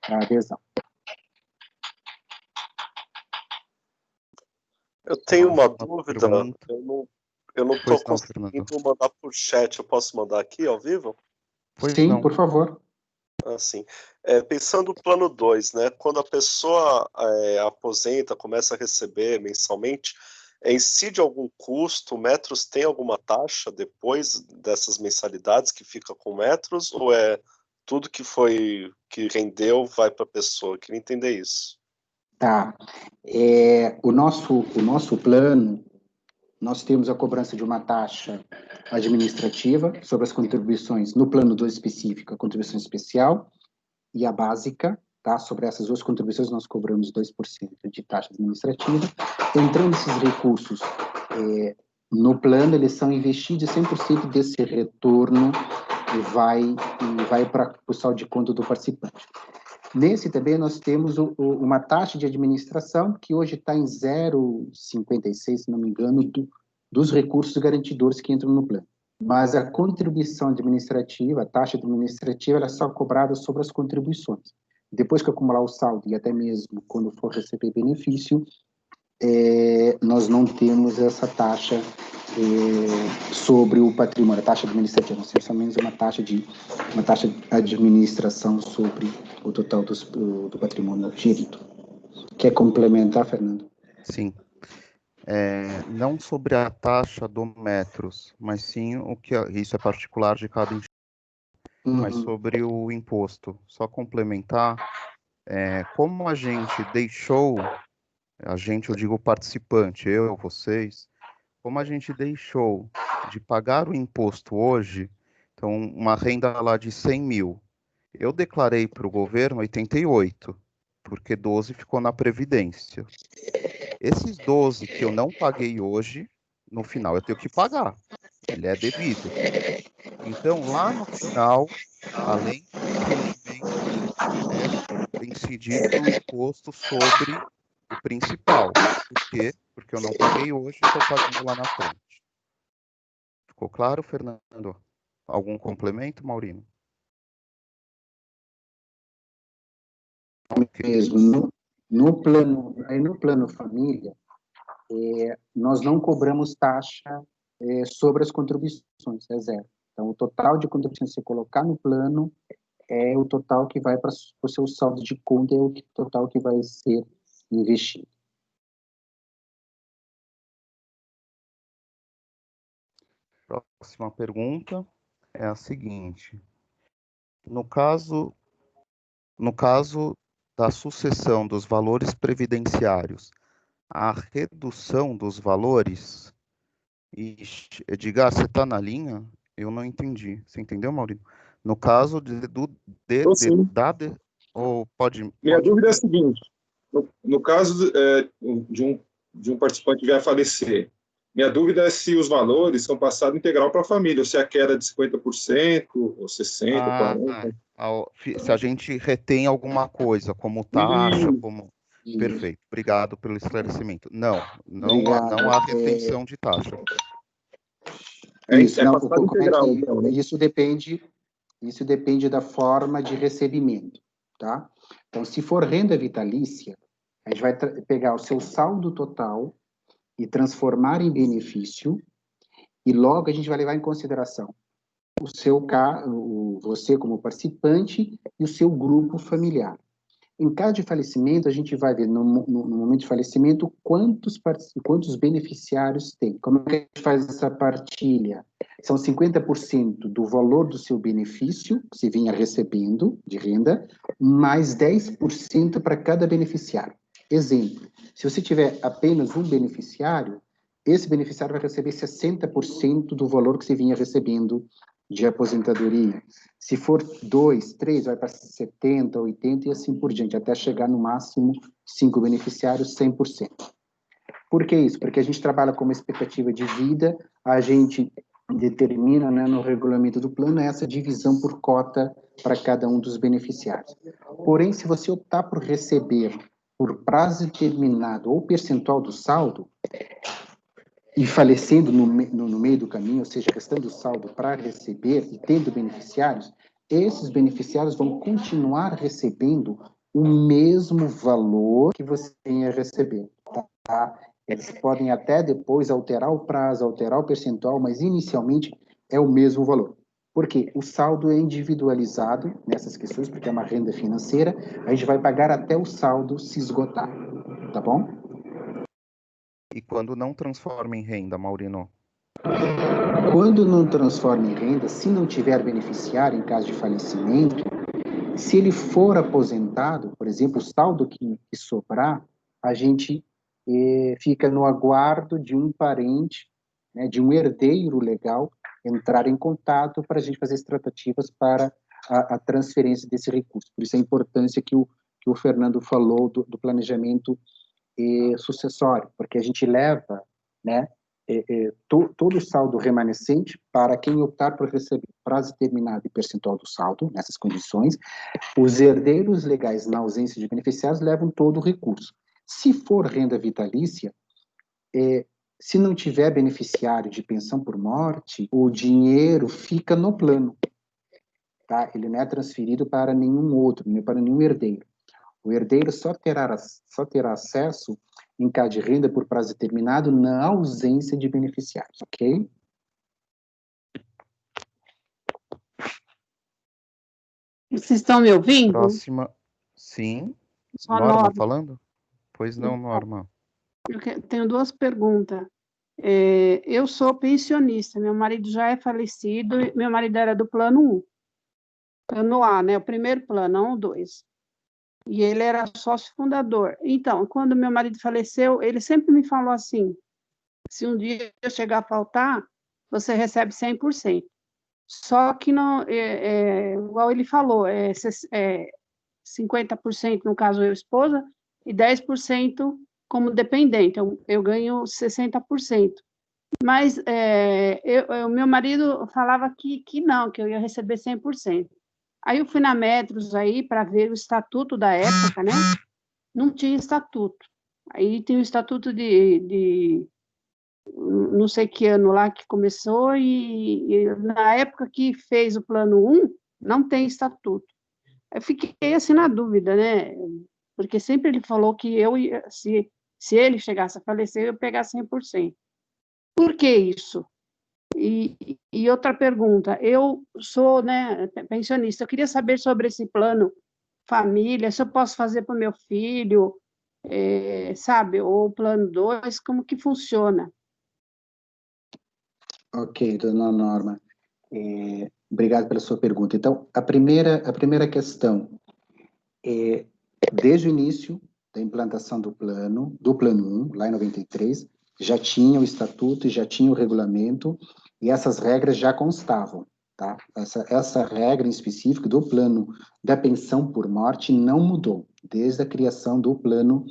a adesão. Eu tenho uma dúvida, eu não estou conseguindo mandar por chat, eu posso mandar aqui ao vivo? Sim, por favor. Assim, pensando no plano 2, né, quando a pessoa aposenta, começa a receber mensalmente, incide algum custo, o Metros tem alguma taxa depois dessas mensalidades que fica com o Metros, ou é tudo que rendeu vai para a pessoa? Eu queria entender isso. Tá. O nosso plano, nós temos a cobrança de uma taxa administrativa sobre as contribuições, no plano 2 específico, a contribuição especial e a básica, tá? Sobre essas duas contribuições, nós cobramos 2% de taxa administrativa. Entrando esses recursos no plano, eles são investidos, 100% desse retorno vai para o saldo de conta do participante. Nesse também nós temos uma taxa de administração que hoje está em 0,56, se não me engano, dos recursos garantidores que entram no plano. Mas a contribuição administrativa, a taxa administrativa, ela é só cobrada sobre as contribuições. Depois que acumular o saldo, e até mesmo quando for receber benefício, nós não temos essa taxa sobre o patrimônio, a taxa administrativa. Nós temos somente uma taxa de administração sobre o total do patrimônio gerido. Quer complementar, Fernando? Sim. Não sobre a taxa do Metros, mas sim isso é particular de cada instituição, mas sobre o imposto. Só complementar, como a gente deixou, eu digo participante, eu, vocês, como a gente deixou de pagar o imposto hoje, então uma renda lá de 100 mil, eu declarei para o governo 88, porque 12 ficou na Previdência. Esses 12 que eu não paguei hoje, no final eu tenho que pagar. Ele é devido. Então, lá no final, além do rendimento, é incidido o imposto sobre o principal. Por quê? Porque eu não paguei hoje e estou pagando lá na frente. Ficou claro, Fernando? algum complemento, Maurino? Mesmo no plano família, nós não cobramos taxa sobre as contribuições, é zero. Então, o total de contribuições que você colocar no plano é o total que vai para o seu saldo de conta, é o total que vai ser investido. Próxima pergunta é a seguinte. No caso da sucessão dos valores previdenciários, a redução dos valores... Ixi, Edgar, você está na linha? Eu não entendi. Você entendeu, Maurício? No caso Sim. ou pode... Minha dúvida é a seguinte, no caso de um participante que vier a falecer, minha dúvida é se os valores são passados integral para a família, ou se a queda é de 50%, ou 60%, 40%. Se a gente retém alguma coisa, como taxa, como... Perfeito, obrigado pelo esclarecimento. Não há retenção de taxa. Isso, passado integral, então, né? Isso depende da forma de recebimento, tá? Então, se for renda vitalícia, a gente vai pegar o seu saldo total e transformar em benefício, e logo a gente vai levar em consideração você como participante e o seu grupo familiar. Em caso de falecimento, a gente vai ver no momento de falecimento quantos beneficiários tem. Como é que a gente faz essa partilha? São 50% do valor do seu benefício, que você vinha recebendo de renda, mais 10% para cada beneficiário. Exemplo, se você tiver apenas um beneficiário, esse beneficiário vai receber 60% do valor que você vinha recebendo de aposentadoria. Se for 2, 3, vai para 70, 80 e assim por diante, até chegar no máximo 5 beneficiários, 100%. Por que isso? Porque a gente trabalha com uma expectativa de vida, a gente determina, né, no regulamento do plano essa divisão por cota para cada um dos beneficiários. Porém, se você optar por receber por prazo determinado ou percentual do saldo, e falecendo no meio do caminho, ou seja, restando saldo para receber e tendo beneficiários, esses beneficiários vão continuar recebendo o mesmo valor que você ia receber, tá? Eles podem até depois alterar o prazo, alterar o percentual, mas inicialmente é o mesmo valor. Por quê? O saldo é individualizado nessas questões, porque é uma renda financeira, a gente vai pagar até o saldo se esgotar, tá bom? E quando não transforma em renda, Maurino? Quando não transforma em renda, se não tiver beneficiário em caso de falecimento, se ele for aposentado, por exemplo, o saldo que sobrar, a gente fica no aguardo de um parente, né, de um herdeiro legal, entrar em contato para a gente fazer as tratativas para a transferência desse recurso. Por isso a importância que o Fernando falou do planejamento sucessório, porque a gente leva, né, todo o saldo remanescente para quem optar por receber prazo determinado e percentual do saldo, nessas condições. Os herdeiros legais, na ausência de beneficiários, levam todo o recurso. Se for renda vitalícia, se não tiver beneficiário de pensão por morte, o dinheiro fica no plano, tá? Ele não é transferido para nenhum outro, nem para nenhum herdeiro. O herdeiro só terá acesso em caso de renda por prazo determinado na ausência de beneficiários, ok? Vocês estão me ouvindo? Próxima, sim. Só Norma Norma. falando? Pois não, Norma. Eu tenho duas perguntas. Eu sou pensionista, meu marido já é falecido, meu marido era do plano 1, plano A, né? O primeiro plano, não o 2. E ele era sócio fundador. Então, quando meu marido faleceu, ele sempre me falou assim, se um dia eu chegar a faltar, você recebe 100%. Só que, não, igual ele falou, 50% no caso eu esposa, e 10% como dependente, eu ganho 60%. Mas o meu marido falava que não, que eu ia receber 100%. Aí eu fui na Metros aí para ver o estatuto da época, né? Não tinha estatuto. Aí tem o estatuto de não sei que ano lá que começou, e na época que fez o plano 1, não tem estatuto. Eu fiquei assim na dúvida, né? Porque sempre ele falou que eu ia, se ele chegasse a falecer, eu ia pegar 100%. Por que isso? E outra pergunta, eu sou, né, pensionista, eu queria saber sobre esse plano família, se eu posso fazer para o meu filho, sabe, ou o plano 2, como que funciona? Ok, dona Norma. Obrigado pela sua pergunta. Então, a primeira questão é, desde o início da implantação do plano 1, lá em 93, já tinha o estatuto, já tinha o regulamento, e essas regras já constavam, tá? Essa regra em específico do plano da pensão por morte não mudou, desde a criação do plano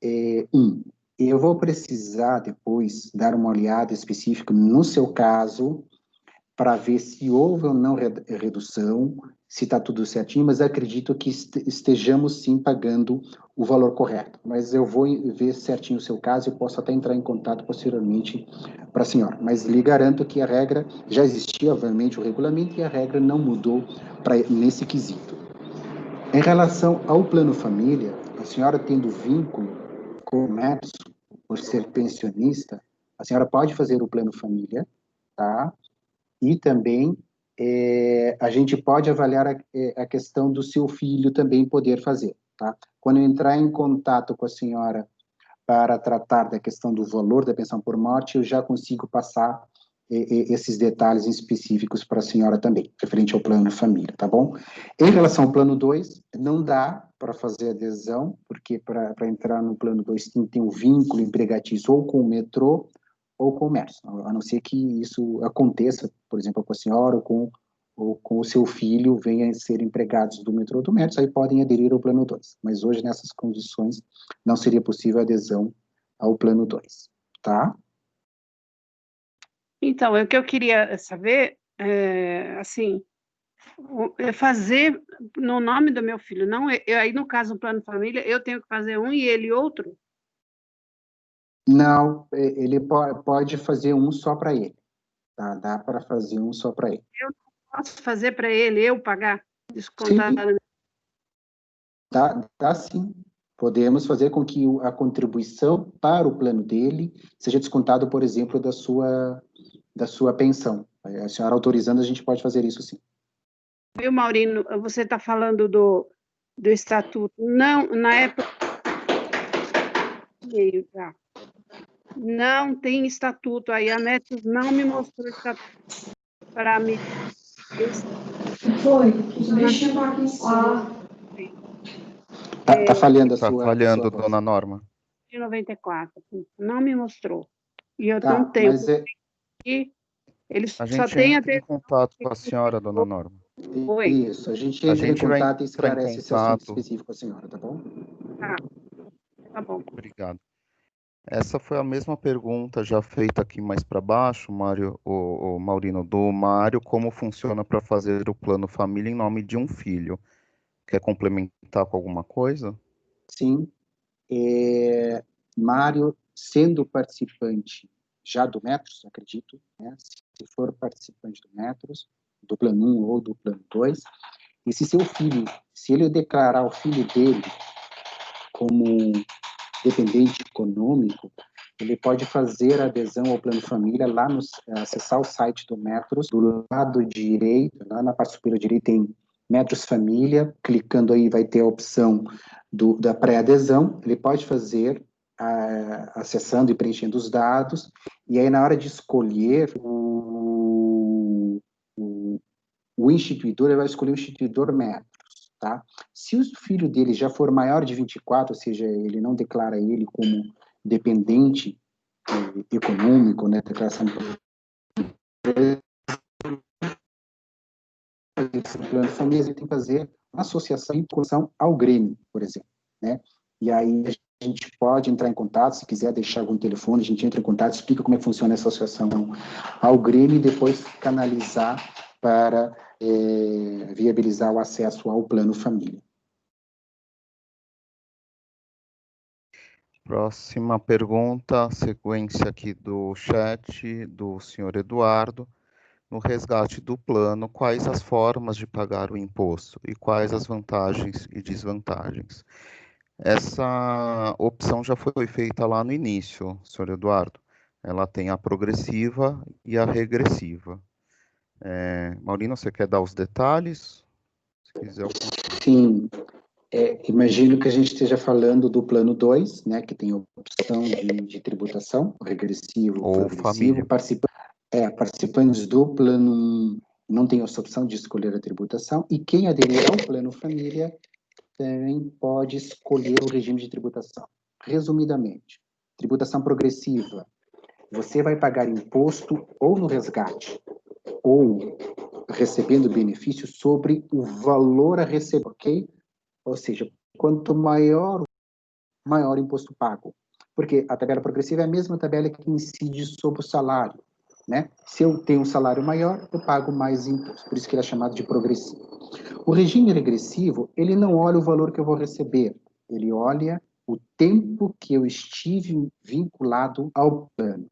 1. Eu vou precisar depois dar uma olhada específica no seu caso, para ver se houve ou não redução, se está tudo certinho, mas acredito que estejamos sim pagando o valor correto. Mas eu vou ver certinho o seu caso e posso até entrar em contato posteriormente para a senhora. Mas lhe garanto que a regra já existia, obviamente, o regulamento, e a regra não mudou nesse quesito. Em relação ao plano família, a senhora tendo vínculo com o Metros, por ser pensionista, a senhora pode fazer o plano família, tá? E também a gente pode avaliar a questão do seu filho também poder fazer, tá? Quando eu entrar em contato com a senhora para tratar da questão do valor da pensão por morte, eu já consigo passar esses detalhes específicos para a senhora também, referente ao plano família, tá bom? Em relação ao plano 2, não dá para fazer adesão, porque para entrar no plano 2 tem que ter um vínculo empregatício ou com o metrô ou com o MERS, a não ser que isso aconteça, por exemplo, com a senhora ou com o seu filho venham a ser empregados do metrô ou do MERS, aí podem aderir ao plano 2. Mas hoje, nessas condições, não seria possível a adesão ao plano 2, tá? Então, o que eu queria saber, assim, fazer no nome do meu filho, não, aí no caso do plano família, eu tenho que fazer um e ele outro? Não, ele pode fazer um só para ele, tá? Dá para fazer um só para ele. Eu não posso fazer para ele, eu pagar, descontar? Sim, dá sim. Podemos fazer com que a contribuição para o plano dele seja descontado, por exemplo, da sua pensão. A senhora autorizando, a gente pode fazer isso sim. Viu, Maurino, você está falando do estatuto. Não, na época, já. Não tem estatuto aí, a Metros não me mostrou estatuto para mim. Foi, deixa eu aqui em cima. Tá falhando a Tá sua falhando, voz. dona Norma. De 94, não me mostrou. E eu Tá, não tenho. mas E ele A só gente tem a entra em contato com a senhora, dona Norma. Oi. Isso, a gente A entra em gente vai contato e entrar em esclarece esse assunto contato. específico com a senhora, tá bom? Tá bom. Obrigado. Essa foi a mesma pergunta já feita aqui mais para baixo, Mário, o Maurino, do Mário, como funciona para fazer o plano família em nome de um filho. Quer complementar com alguma coisa? Sim. Mário, sendo participante já do Metros, acredito, né? Se for participante do Metros, do plano 1 ou do plano 2, e se seu filho, se ele declarar o filho dele como dependente econômico, ele pode fazer a adesão ao plano família lá acessar o site do Metros, do lado direito, lá na parte superior direita tem Metros Família, clicando aí vai ter a opção da pré-adesão, ele pode fazer acessando e preenchendo os dados, e aí na hora de escolher o instituidor, ele vai escolher o instituidor Metros. Tá? Se o filho dele já for maior de 24, ou seja, ele não declara ele como dependente econômico, né, declaração de plano de família, ele tem que fazer uma associação em condição ao Grêmio, por exemplo, né? E aí a gente pode entrar em contato, se quiser deixar algum telefone, a gente entra em contato, explica como é que funciona essa associação ao Grêmio e depois canalizar para viabilizar o acesso ao plano família. Próxima pergunta, sequência aqui do chat do senhor Eduardo. No resgate do plano, quais as formas de pagar o imposto e quais as vantagens e desvantagens? Essa opção já foi feita lá no início, senhor Eduardo. Ela tem a progressiva e a regressiva. Maurino, você quer dar os detalhes? Se quiser, eu consigo. Sim, imagino que a gente esteja falando do plano 2, né, que tem a opção de tributação, regressivo, Ou progressivo. família. Participantes do plano 1 não têm essa opção de escolher a tributação, e quem aderir ao plano família também pode escolher o regime de tributação. Resumidamente, tributação progressiva, você vai pagar imposto ou no resgate, ou recebendo benefício sobre o valor a receber, ok? Ou seja, quanto maior o imposto pago. Porque a tabela progressiva é a mesma tabela que incide sobre o salário, né? Se eu tenho um salário maior, eu pago mais imposto. Por isso que ele é chamado de progressivo. O regime regressivo, ele não olha o valor que eu vou receber. Ele olha o tempo que eu estive vinculado ao plano.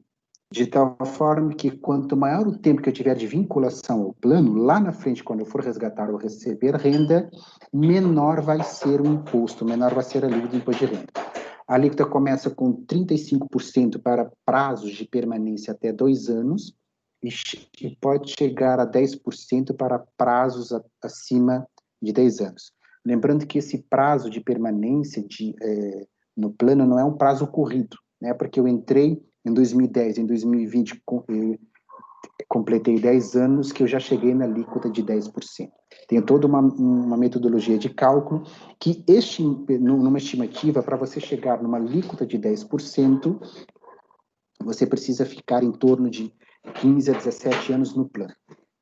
De tal forma que quanto maior o tempo que eu tiver de vinculação ao plano, lá na frente, quando eu for resgatar ou receber renda, menor vai ser o imposto, menor vai ser a alíquota do imposto de renda. A alíquota começa com 35% para prazos de permanência até 2 anos e pode chegar a 10% para prazos acima de 10 anos. Lembrando que esse prazo de permanência no plano não é um prazo corrido, né? Porque eu entrei em 2010, em 2020, completei 10 anos que eu já cheguei na alíquota de 10%. Tem toda uma metodologia de cálculo que, numa estimativa, para você chegar numa alíquota de 10%, você precisa ficar em torno de 15 a 17 anos no plano,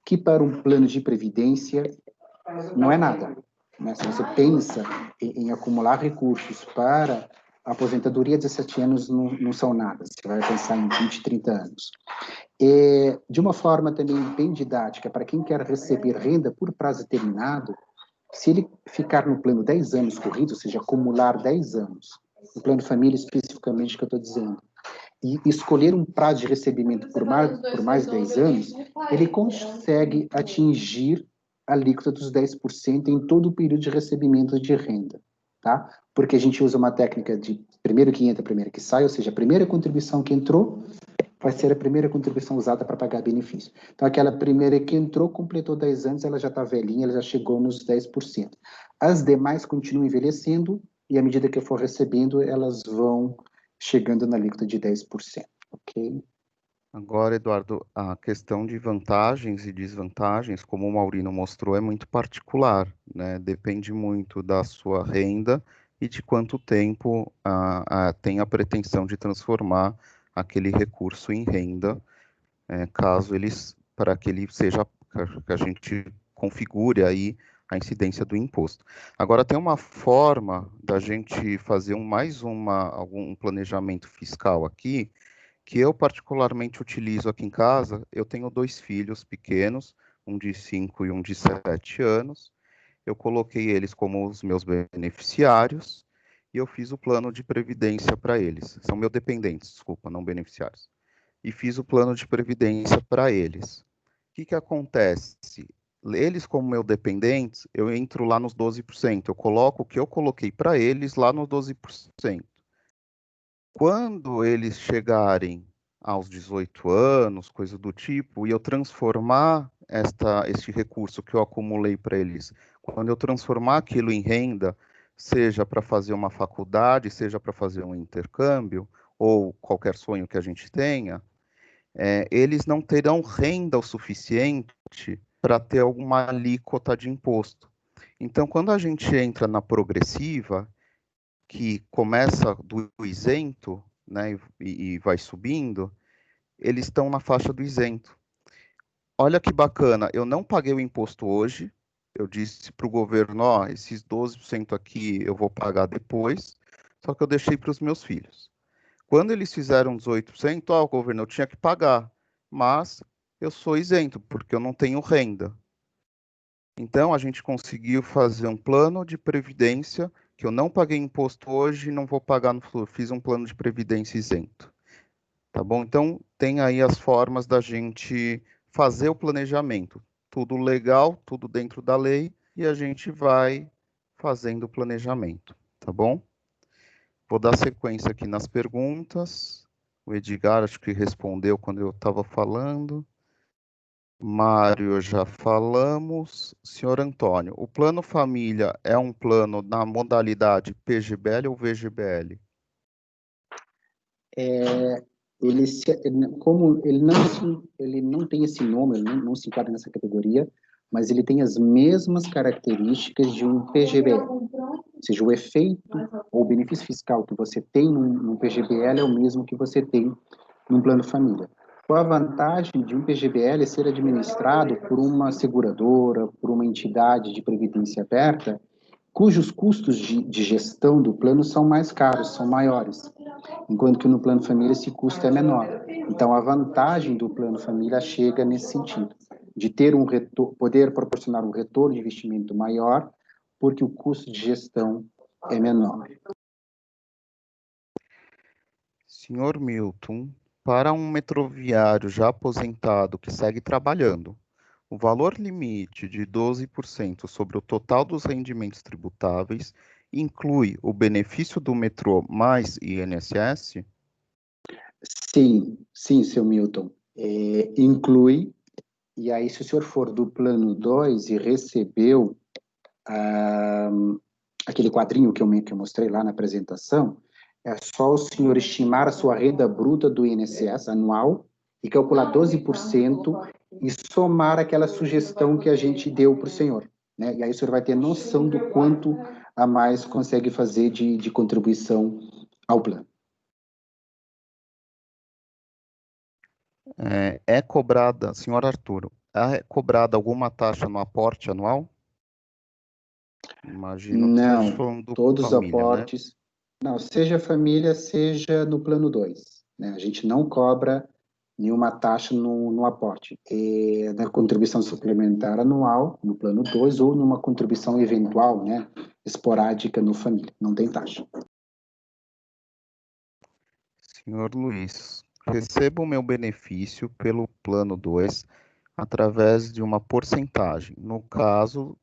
que para um plano de previdência não é nada, né? Se você pensa em acumular recursos para a aposentadoria, 17 anos não são nada, você vai pensar em 20, 30 anos. De uma forma também bem didática, para quem quer receber renda por prazo determinado, se ele ficar no plano 10 anos corridos, ou seja, acumular 10 anos, no plano família especificamente que eu estou dizendo, e escolher um prazo de recebimento por mais 10 anos, ele consegue atingir a alíquota dos 10% em todo o período de recebimento de renda, tá? Porque a gente usa uma técnica de primeiro que entra, primeiro que sai, ou seja, a primeira contribuição que entrou vai ser a primeira contribuição usada para pagar benefício. Então, aquela primeira que entrou, completou 10 anos, ela já está velhinha, ela já chegou nos 10%. As demais continuam envelhecendo, e à medida que eu for recebendo, elas vão chegando na alíquota de 10%, ok? Agora, Eduardo, a questão de vantagens e desvantagens, como o Maurino mostrou, é muito particular, né? Depende muito da sua renda e de quanto tempo tem a pretensão de transformar aquele recurso em renda, para que ele seja, que a gente configure aí a incidência do imposto. Agora, tem uma forma da gente fazer algum planejamento fiscal aqui, que eu particularmente utilizo aqui em casa. Eu tenho 2 filhos pequenos, um de 5 e um de 7 anos. Eu coloquei eles como os meus beneficiários e eu fiz o plano de previdência para eles. São meus dependentes, desculpa, não beneficiários. E fiz o plano de previdência para eles. O que acontece? Eles, como meus dependentes, eu entro lá nos 12%. Eu coloco o que eu coloquei para eles lá nos 12%. Quando eles chegarem aos 18 anos, coisa do tipo, e eu transformar este recurso que eu acumulei para eles, quando eu transformar aquilo em renda, seja para fazer uma faculdade, seja para fazer um intercâmbio, ou qualquer sonho que a gente tenha, eles não terão renda o suficiente para ter alguma alíquota de imposto. Então, quando a gente entra na progressiva, que começa do isento, né, e vai subindo, eles estão na faixa do isento. Olha que bacana, eu não paguei o imposto hoje, eu disse para o governo, ó, esses 12% aqui eu vou pagar depois, só que eu deixei para os meus filhos. Quando eles fizeram 18%, ó, governo, eu tinha que pagar, mas eu sou isento, porque eu não tenho renda. Então, a gente conseguiu fazer um plano de previdência que eu não paguei imposto hoje e não vou pagar no futuro, fiz um plano de previdência isento. Tá bom? Então, tem aí as formas da gente fazer o planejamento. Tudo legal, tudo dentro da lei, e a gente vai fazendo o planejamento, tá bom? Vou dar sequência aqui nas perguntas. O Edgar, acho que respondeu quando eu estava falando. Mário, já falamos. Senhor Antônio, o plano família é um plano na modalidade PGBL ou VGBL? Como ele não tem esse nome, ele não se enquadra nessa categoria, mas ele tem as mesmas características de um PGBL. Ou seja, o efeito ou o benefício fiscal que você tem num PGBL é o mesmo que você tem num plano família. Qual a vantagem de um PGBL ser administrado por uma seguradora, por uma entidade de previdência aberta, cujos custos de gestão do plano são mais caros, são maiores, enquanto que no plano família esse custo é menor. Então, a vantagem do plano família chega nesse sentido, de ter poder proporcionar um retorno de investimento maior, porque o custo de gestão é menor. Senhor Milton, para um metroviário já aposentado que segue trabalhando, o valor limite de 12% sobre o total dos rendimentos tributáveis inclui o benefício do metrô mais INSS? Sim, seu Milton. Inclui, e aí se o senhor for do plano 2 e recebeu aquele quadrinho que eu mostrei lá na apresentação, é só o senhor estimar a sua renda bruta do INSS anual e calcular 12% e somar aquela sugestão que a gente deu para o senhor, né? E aí o senhor vai ter noção do quanto a mais consegue fazer de contribuição ao plano. É cobrada, senhor Arturo, é cobrada alguma taxa no aporte anual? Imagino que esteja Não, falando do todos os família, né? aportes, não, seja família, seja no plano 2, né? A gente não cobra nenhuma taxa no aporte. Na contribuição suplementar anual, no plano 2, ou numa contribuição eventual, né, esporádica no família, não tem taxa. Senhor Luiz, recebo o meu benefício pelo plano 2 através de uma porcentagem. No caso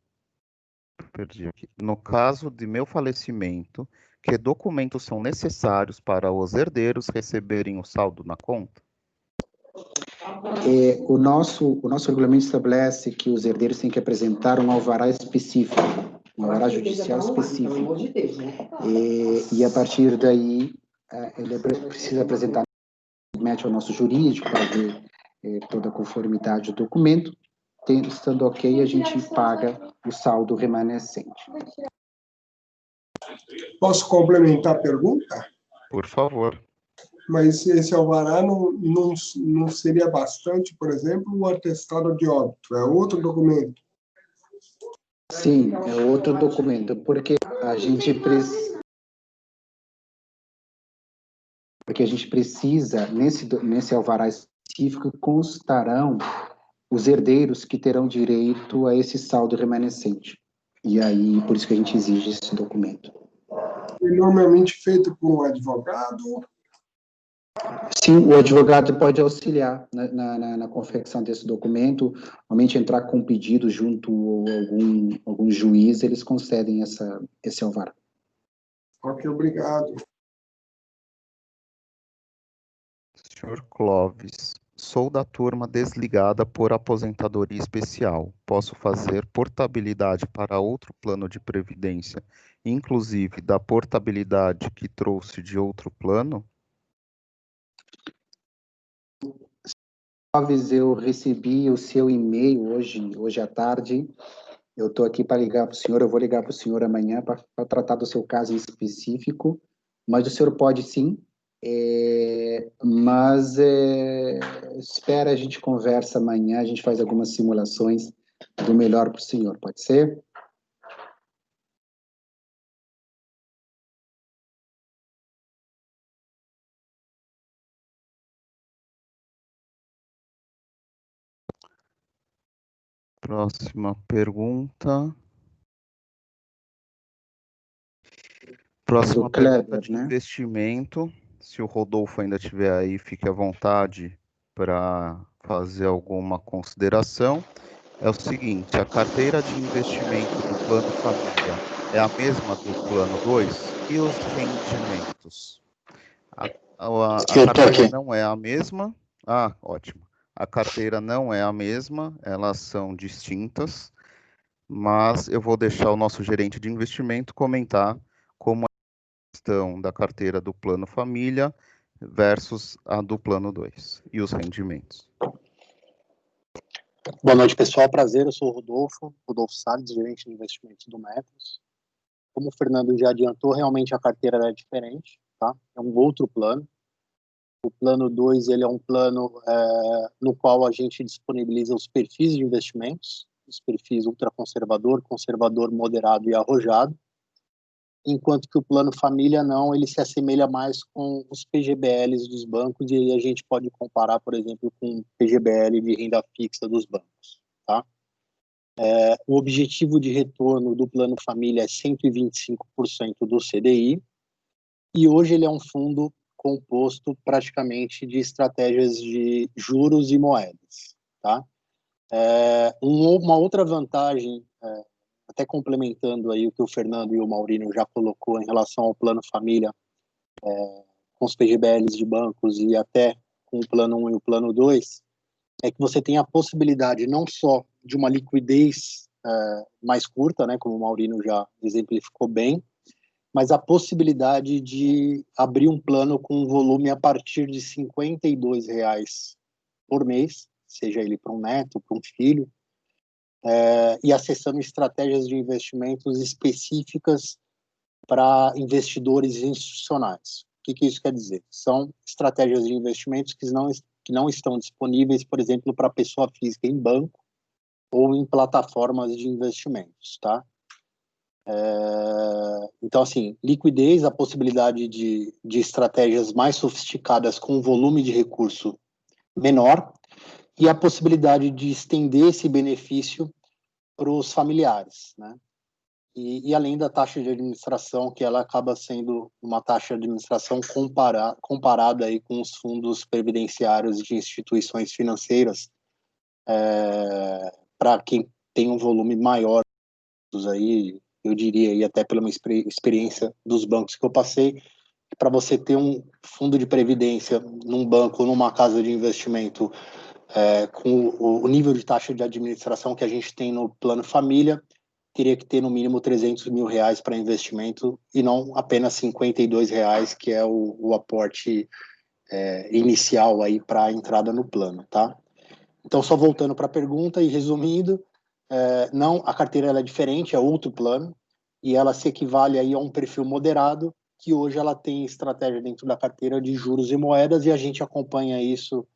de meu falecimento, que documentos são necessários para os herdeiros receberem o saldo na conta? O nosso regulamento estabelece que os herdeiros têm que apresentar um alvará específico, um alvará judicial específico. E a partir daí, ele precisa apresentar, mete ao nosso jurídico para ver toda a conformidade do documento. Estando ok, a gente paga o saldo remanescente. Posso complementar a pergunta? Por favor. Mas esse alvará não seria bastante, por exemplo, o atestado de óbito? É outro documento? Sim, é outro documento, porque a gente precisa, nesse alvará específico, constarão os herdeiros que terão direito a esse saldo remanescente. E aí, por isso que a gente exige esse documento. É normalmente feito por um advogado? Sim, o advogado pode auxiliar na confecção desse documento, normalmente entrar com um pedido junto a algum juiz, eles concedem esse alvará. Ok, obrigado. Senhor Clóvis, sou da turma desligada por aposentadoria especial. Posso fazer portabilidade para outro plano de previdência, inclusive da portabilidade que trouxe de outro plano? Clóvis, eu recebi o seu e-mail hoje à tarde. Eu estou aqui para ligar para o senhor, eu vou ligar para o senhor amanhã para tratar do seu caso em específico, mas o senhor pode sim, espera, a gente conversa amanhã, a gente faz algumas simulações do melhor para o senhor, pode ser? Próxima pergunta. Próxima Kleber, pergunta de né? investimento. Se o Rodolfo ainda estiver aí, fique à vontade para fazer alguma consideração. É o seguinte, a carteira de investimento do Plano Família é a mesma do Plano 2 e os rendimentos? A carteira não é a mesma. Ah, ótimo. A carteira não é a mesma, elas são distintas, mas eu vou deixar o nosso gerente de investimento comentar como é a questão da carteira do Plano Família versus a do Plano 2 e os rendimentos. Boa noite, pessoal. Prazer, eu sou o Rodolfo Salles, gerente de investimentos do Metros. Como o Fernando já adiantou, realmente a carteira é diferente, tá? É um outro plano. O plano 2, ele é um plano no qual a gente disponibiliza os perfis de investimentos, os perfis ultraconservador, conservador, moderado e arrojado, enquanto que o plano família não, ele se assemelha mais com os PGBLs dos bancos, e aí a gente pode comparar, por exemplo, com o PGBL de renda fixa dos bancos, tá? O objetivo de retorno do plano família é 125% do CDI, e hoje ele é um fundo composto praticamente de estratégias de juros e moedas, tá? Uma outra vantagem, até complementando aí o que o Fernando e o Maurino já colocou em relação ao plano família, com os PGBLs de bancos e até com o plano 1 e o plano 2, é que você tem a possibilidade não só de uma liquidez mais curta, né, como o Maurino já exemplificou bem, mas a possibilidade de abrir um plano com um volume a partir de R$ 52 por mês, seja ele para um neto, para um filho, e acessando estratégias de investimentos específicas para investidores institucionais. O que isso quer dizer? São estratégias de investimentos que não estão disponíveis, por exemplo, para pessoa física em banco ou em plataformas de investimentos, tá? Então, assim, liquidez, a possibilidade de estratégias mais sofisticadas com volume de recurso menor e a possibilidade de estender esse benefício para os familiares, né? E além da taxa de administração, que ela acaba sendo uma taxa de administração comparada aí com os fundos previdenciários de instituições financeiras, para quem tem um volume maior aí, eu diria, e até pela minha experiência dos bancos que eu passei, para você ter um fundo de previdência num banco ou numa casa de investimento com o nível de taxa de administração que a gente tem no plano família, teria que ter no mínimo R$300 mil para investimento e não apenas R$52, que é o aporte inicial aí para a entrada no plano, tá? Então, só voltando para a pergunta e resumindo, não, a carteira ela é diferente, é outro plano, e ela se equivale aí a um perfil moderado, que hoje ela tem estratégia dentro da carteira de juros e moedas, e a gente acompanha isso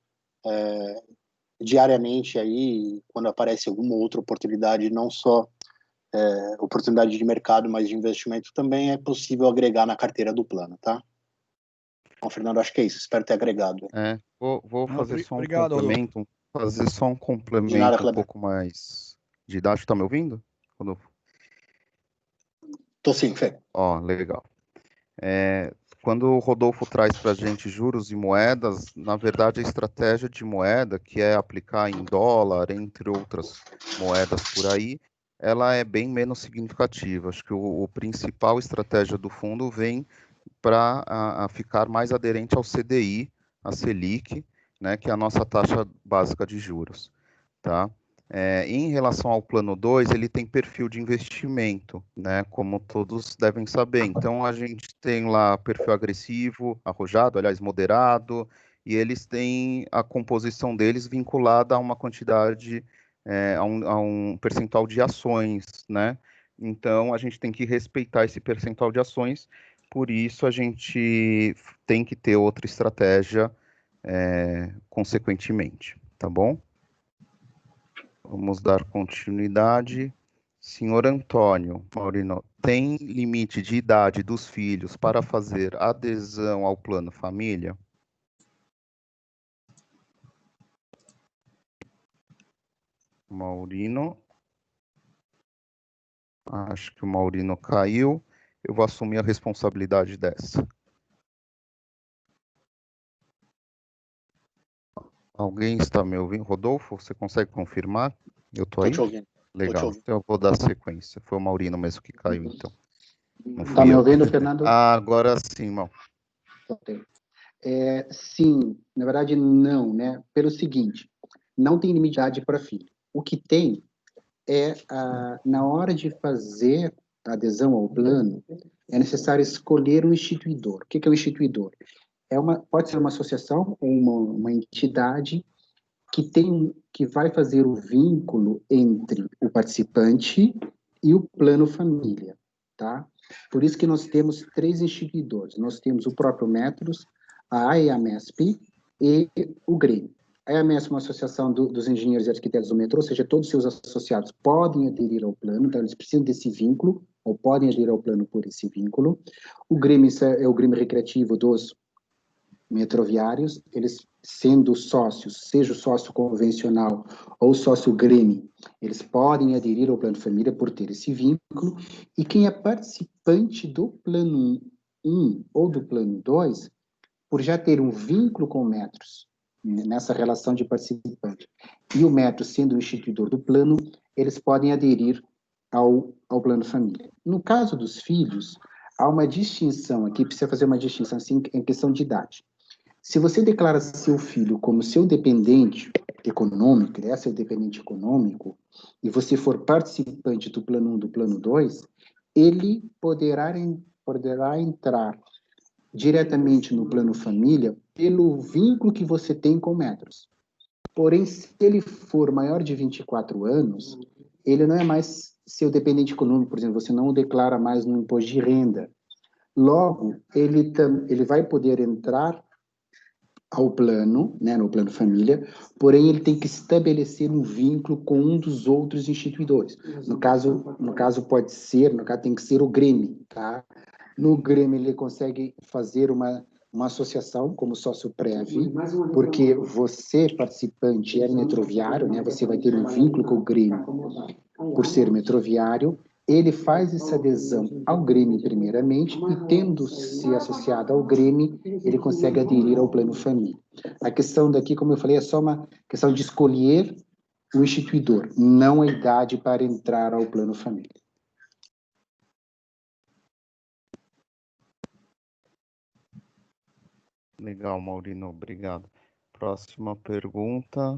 diariamente aí, quando aparece alguma outra oportunidade, não só oportunidade de mercado, mas de investimento também é possível agregar na carteira do plano, tá? Então, Fernando, acho que é isso, espero ter agregado. Vou fazer só um obrigado, complemento, De nada, um Kleber. pouco mais didático. Tá me ouvindo, Rodolfo? Tô sim, Fê. Legal. Quando o Rodolfo traz para a gente juros e moedas, na verdade a estratégia de moeda, que é aplicar em dólar, entre outras moedas por aí, ela é bem menos significativa. Acho que o principal estratégia do fundo vem para ficar mais aderente ao CDI, a Selic, né, que é a nossa taxa básica de juros, tá? Em relação ao plano 2, ele tem perfil de investimento, né, como todos devem saber. Então, a gente tem lá perfil agressivo, arrojado, aliás, moderado, e eles têm a composição deles vinculada a uma quantidade, a um percentual de ações, né? Então, a gente tem que respeitar esse percentual de ações, por isso a gente tem que ter outra estratégia, consequentemente, tá bom? Vamos dar continuidade. Senhor Antônio Maurino, tem limite de idade dos filhos para fazer adesão ao plano família? Maurino. Acho que o Maurino caiu. eu vou assumir a responsabilidade dessa. Alguém está me ouvindo? Rodolfo, você consegue confirmar? Eu estou aí? Estou te ouvindo. Legal, então eu vou dar sequência. Foi o Maurino mesmo que caiu, então. Está me ouvindo, Fernando? Agora sim, irmão. Sim, na verdade não, né? Pelo seguinte, não tem limite de idade para filho. O que tem é, na hora de fazer a adesão ao plano, é necessário escolher um instituidor. O que é um instituidor? Pode ser uma associação ou uma entidade que vai fazer o vínculo entre o participante e o plano família, tá? Por isso que nós temos 3 instituidores. Nós temos o próprio Metros, a AEAMESP e o Grêmio. A AEAMESP é uma associação dos engenheiros e arquitetos do metrô, ou seja, todos os seus associados podem aderir ao plano, então eles precisam desse vínculo, ou podem aderir ao plano por esse vínculo. O Grêmio é o Grêmio Recreativo dos metroviários, eles sendo sócios, seja o sócio convencional ou sócio Grêmio, eles podem aderir ao plano família por ter esse vínculo, e quem é participante do plano 1 ou do plano 2, por já ter um vínculo com o Metros, nessa relação de participante, e o Metros sendo o instituidor do plano, eles podem aderir ao plano família. No caso dos filhos, há uma distinção aqui, precisa fazer uma distinção assim, em questão de idade. Se você declara seu filho como seu dependente econômico, ele é seu dependente econômico, e você for participante do plano 1, do plano 2, ele poderá entrar diretamente no plano família pelo vínculo que você tem com Metros. Porém, se ele for maior de 24 anos, ele não é mais seu dependente econômico, por exemplo, você não o declara mais no imposto de renda. Logo, ele vai poder entrar ao plano, né, no plano família, porém ele tem que estabelecer um vínculo com um dos outros instituidores. No caso tem que ser o Grêmio, tá? No Grêmio ele consegue fazer uma associação como sócio prévio, porque você, participante, é metroviário, né? Você vai ter um vínculo com o Grêmio por ser metroviário. Ele faz essa adesão ao Grêmio primeiramente, e tendo se associado ao Grêmio, ele consegue aderir ao plano família. A questão daqui, como eu falei, é só uma questão de escolher o instituidor, não a idade para entrar ao plano família. Legal, Maurino, obrigado. Próxima pergunta.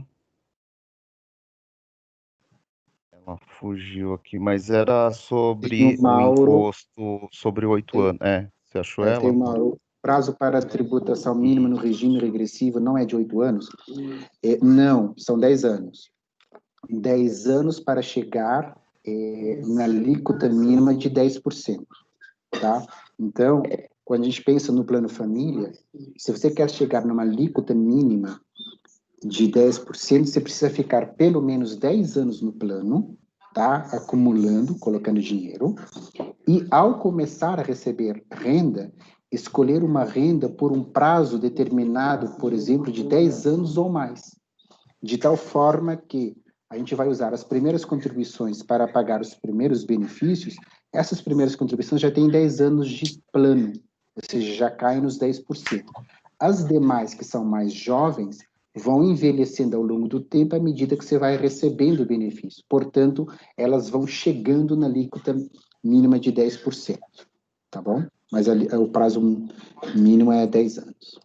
Ela fugiu aqui, mas era sobre o imposto sobre 8 anos. Você achou ela? O prazo para tributação mínima no regime regressivo não é de 8 anos? Não, são 10 anos. 10 anos para chegar na alíquota mínima de 10%, tá? Então, quando a gente pensa no plano família, se você quer chegar numa alíquota mínima de 10%, você precisa ficar pelo menos 10 anos no plano, tá? Acumulando, colocando dinheiro, e ao começar a receber renda, escolher uma renda por um prazo determinado, por exemplo, de 10 anos ou mais, de tal forma que a gente vai usar as primeiras contribuições para pagar os primeiros benefícios. Essas primeiras contribuições já têm 10 anos de plano, ou seja, já caem nos 10%. As demais, que são mais jovens, vão envelhecendo ao longo do tempo à medida que você vai recebendo o benefício. Portanto, elas vão chegando na alíquota mínima de 10%, tá bom? Mas o prazo mínimo é 10 anos.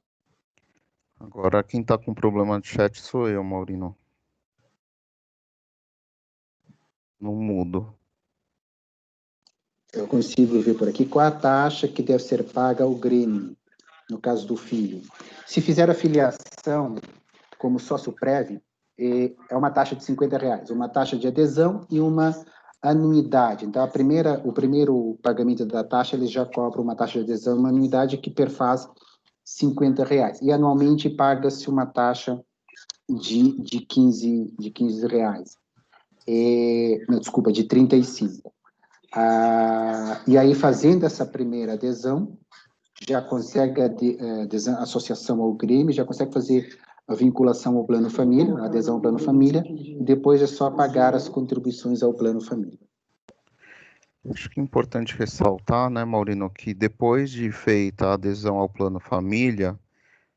Agora, quem está com problema de chat sou eu, Maurino. Não mudo. Eu consigo ver por aqui qual a taxa que deve ser paga ao Grêmio, no caso do filho. Se fizer a filiação como sócio prévio, é uma taxa de R$50, uma taxa de adesão e uma anuidade. Então, o primeiro pagamento da taxa, eles já cobram uma taxa de adesão e uma anuidade que perfaz R$50. E anualmente paga-se uma taxa de 15 reais. Desculpa, de 35. E aí, fazendo essa primeira adesão, já consegue a associação ao Grêmio, já consegue fazer a vinculação ao plano família, a adesão ao plano família, e depois é só pagar as contribuições ao plano família. Acho que é importante ressaltar, né, Maurino, que depois de feita a adesão ao Plano Família,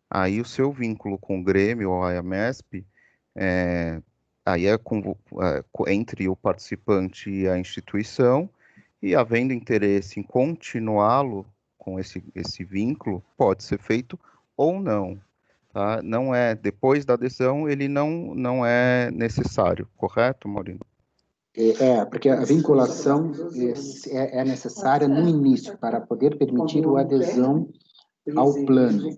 aí o seu vínculo com o Grêmio ou a AMESP, aí é entre o participante e a instituição, e havendo interesse em continuá-lo com esse vínculo, pode ser feito ou não. Tá? Não é, depois da adesão, ele não é necessário, correto, Maurino? Porque a vinculação é necessária no início, para poder permitir a adesão ao plano.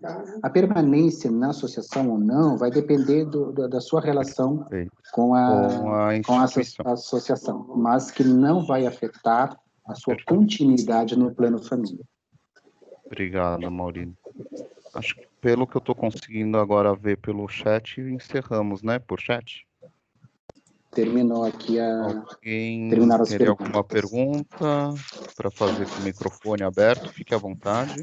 A permanência na associação ou não vai depender da sua relação com a associação, mas que não vai afetar a sua continuidade no plano família. Obrigado, Maurino. Acho que pelo que eu estou conseguindo agora ver pelo chat, encerramos, né, por chat? Terminou aqui Terminaram as perguntas. Teria alguma pergunta para fazer com o microfone aberto? Fique à vontade.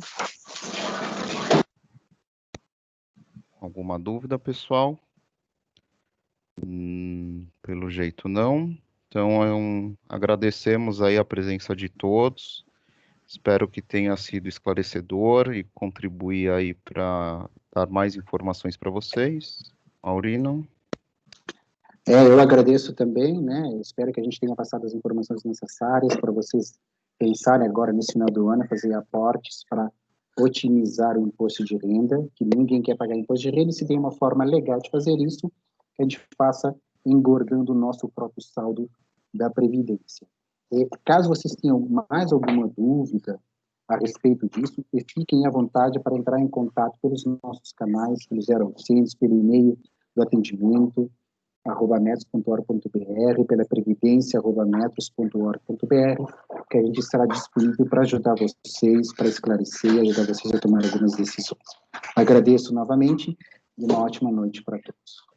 Alguma dúvida, pessoal? Pelo jeito não. Então, agradecemos aí a presença de todos. Espero que tenha sido esclarecedor e contribuir aí para dar mais informações para vocês. Maurino? Eu agradeço também, né? Espero que a gente tenha passado as informações necessárias para vocês pensarem agora, nesse final do ano, fazer aportes para otimizar o imposto de renda, que ninguém quer pagar imposto de renda, e se tem uma forma legal de fazer isso, que a gente faça engordando o nosso próprio saldo da Previdência. Caso vocês tenham mais alguma dúvida a respeito disso, fiquem à vontade para entrar em contato pelos nossos canais, pelos 0800, pelo e-mail do atendimento, @metros.org.br, pela previdência, @metros.org.br, que a gente estará disponível para ajudar vocês, para esclarecer, ajudar vocês a tomar algumas decisões. Agradeço novamente e uma ótima noite para todos.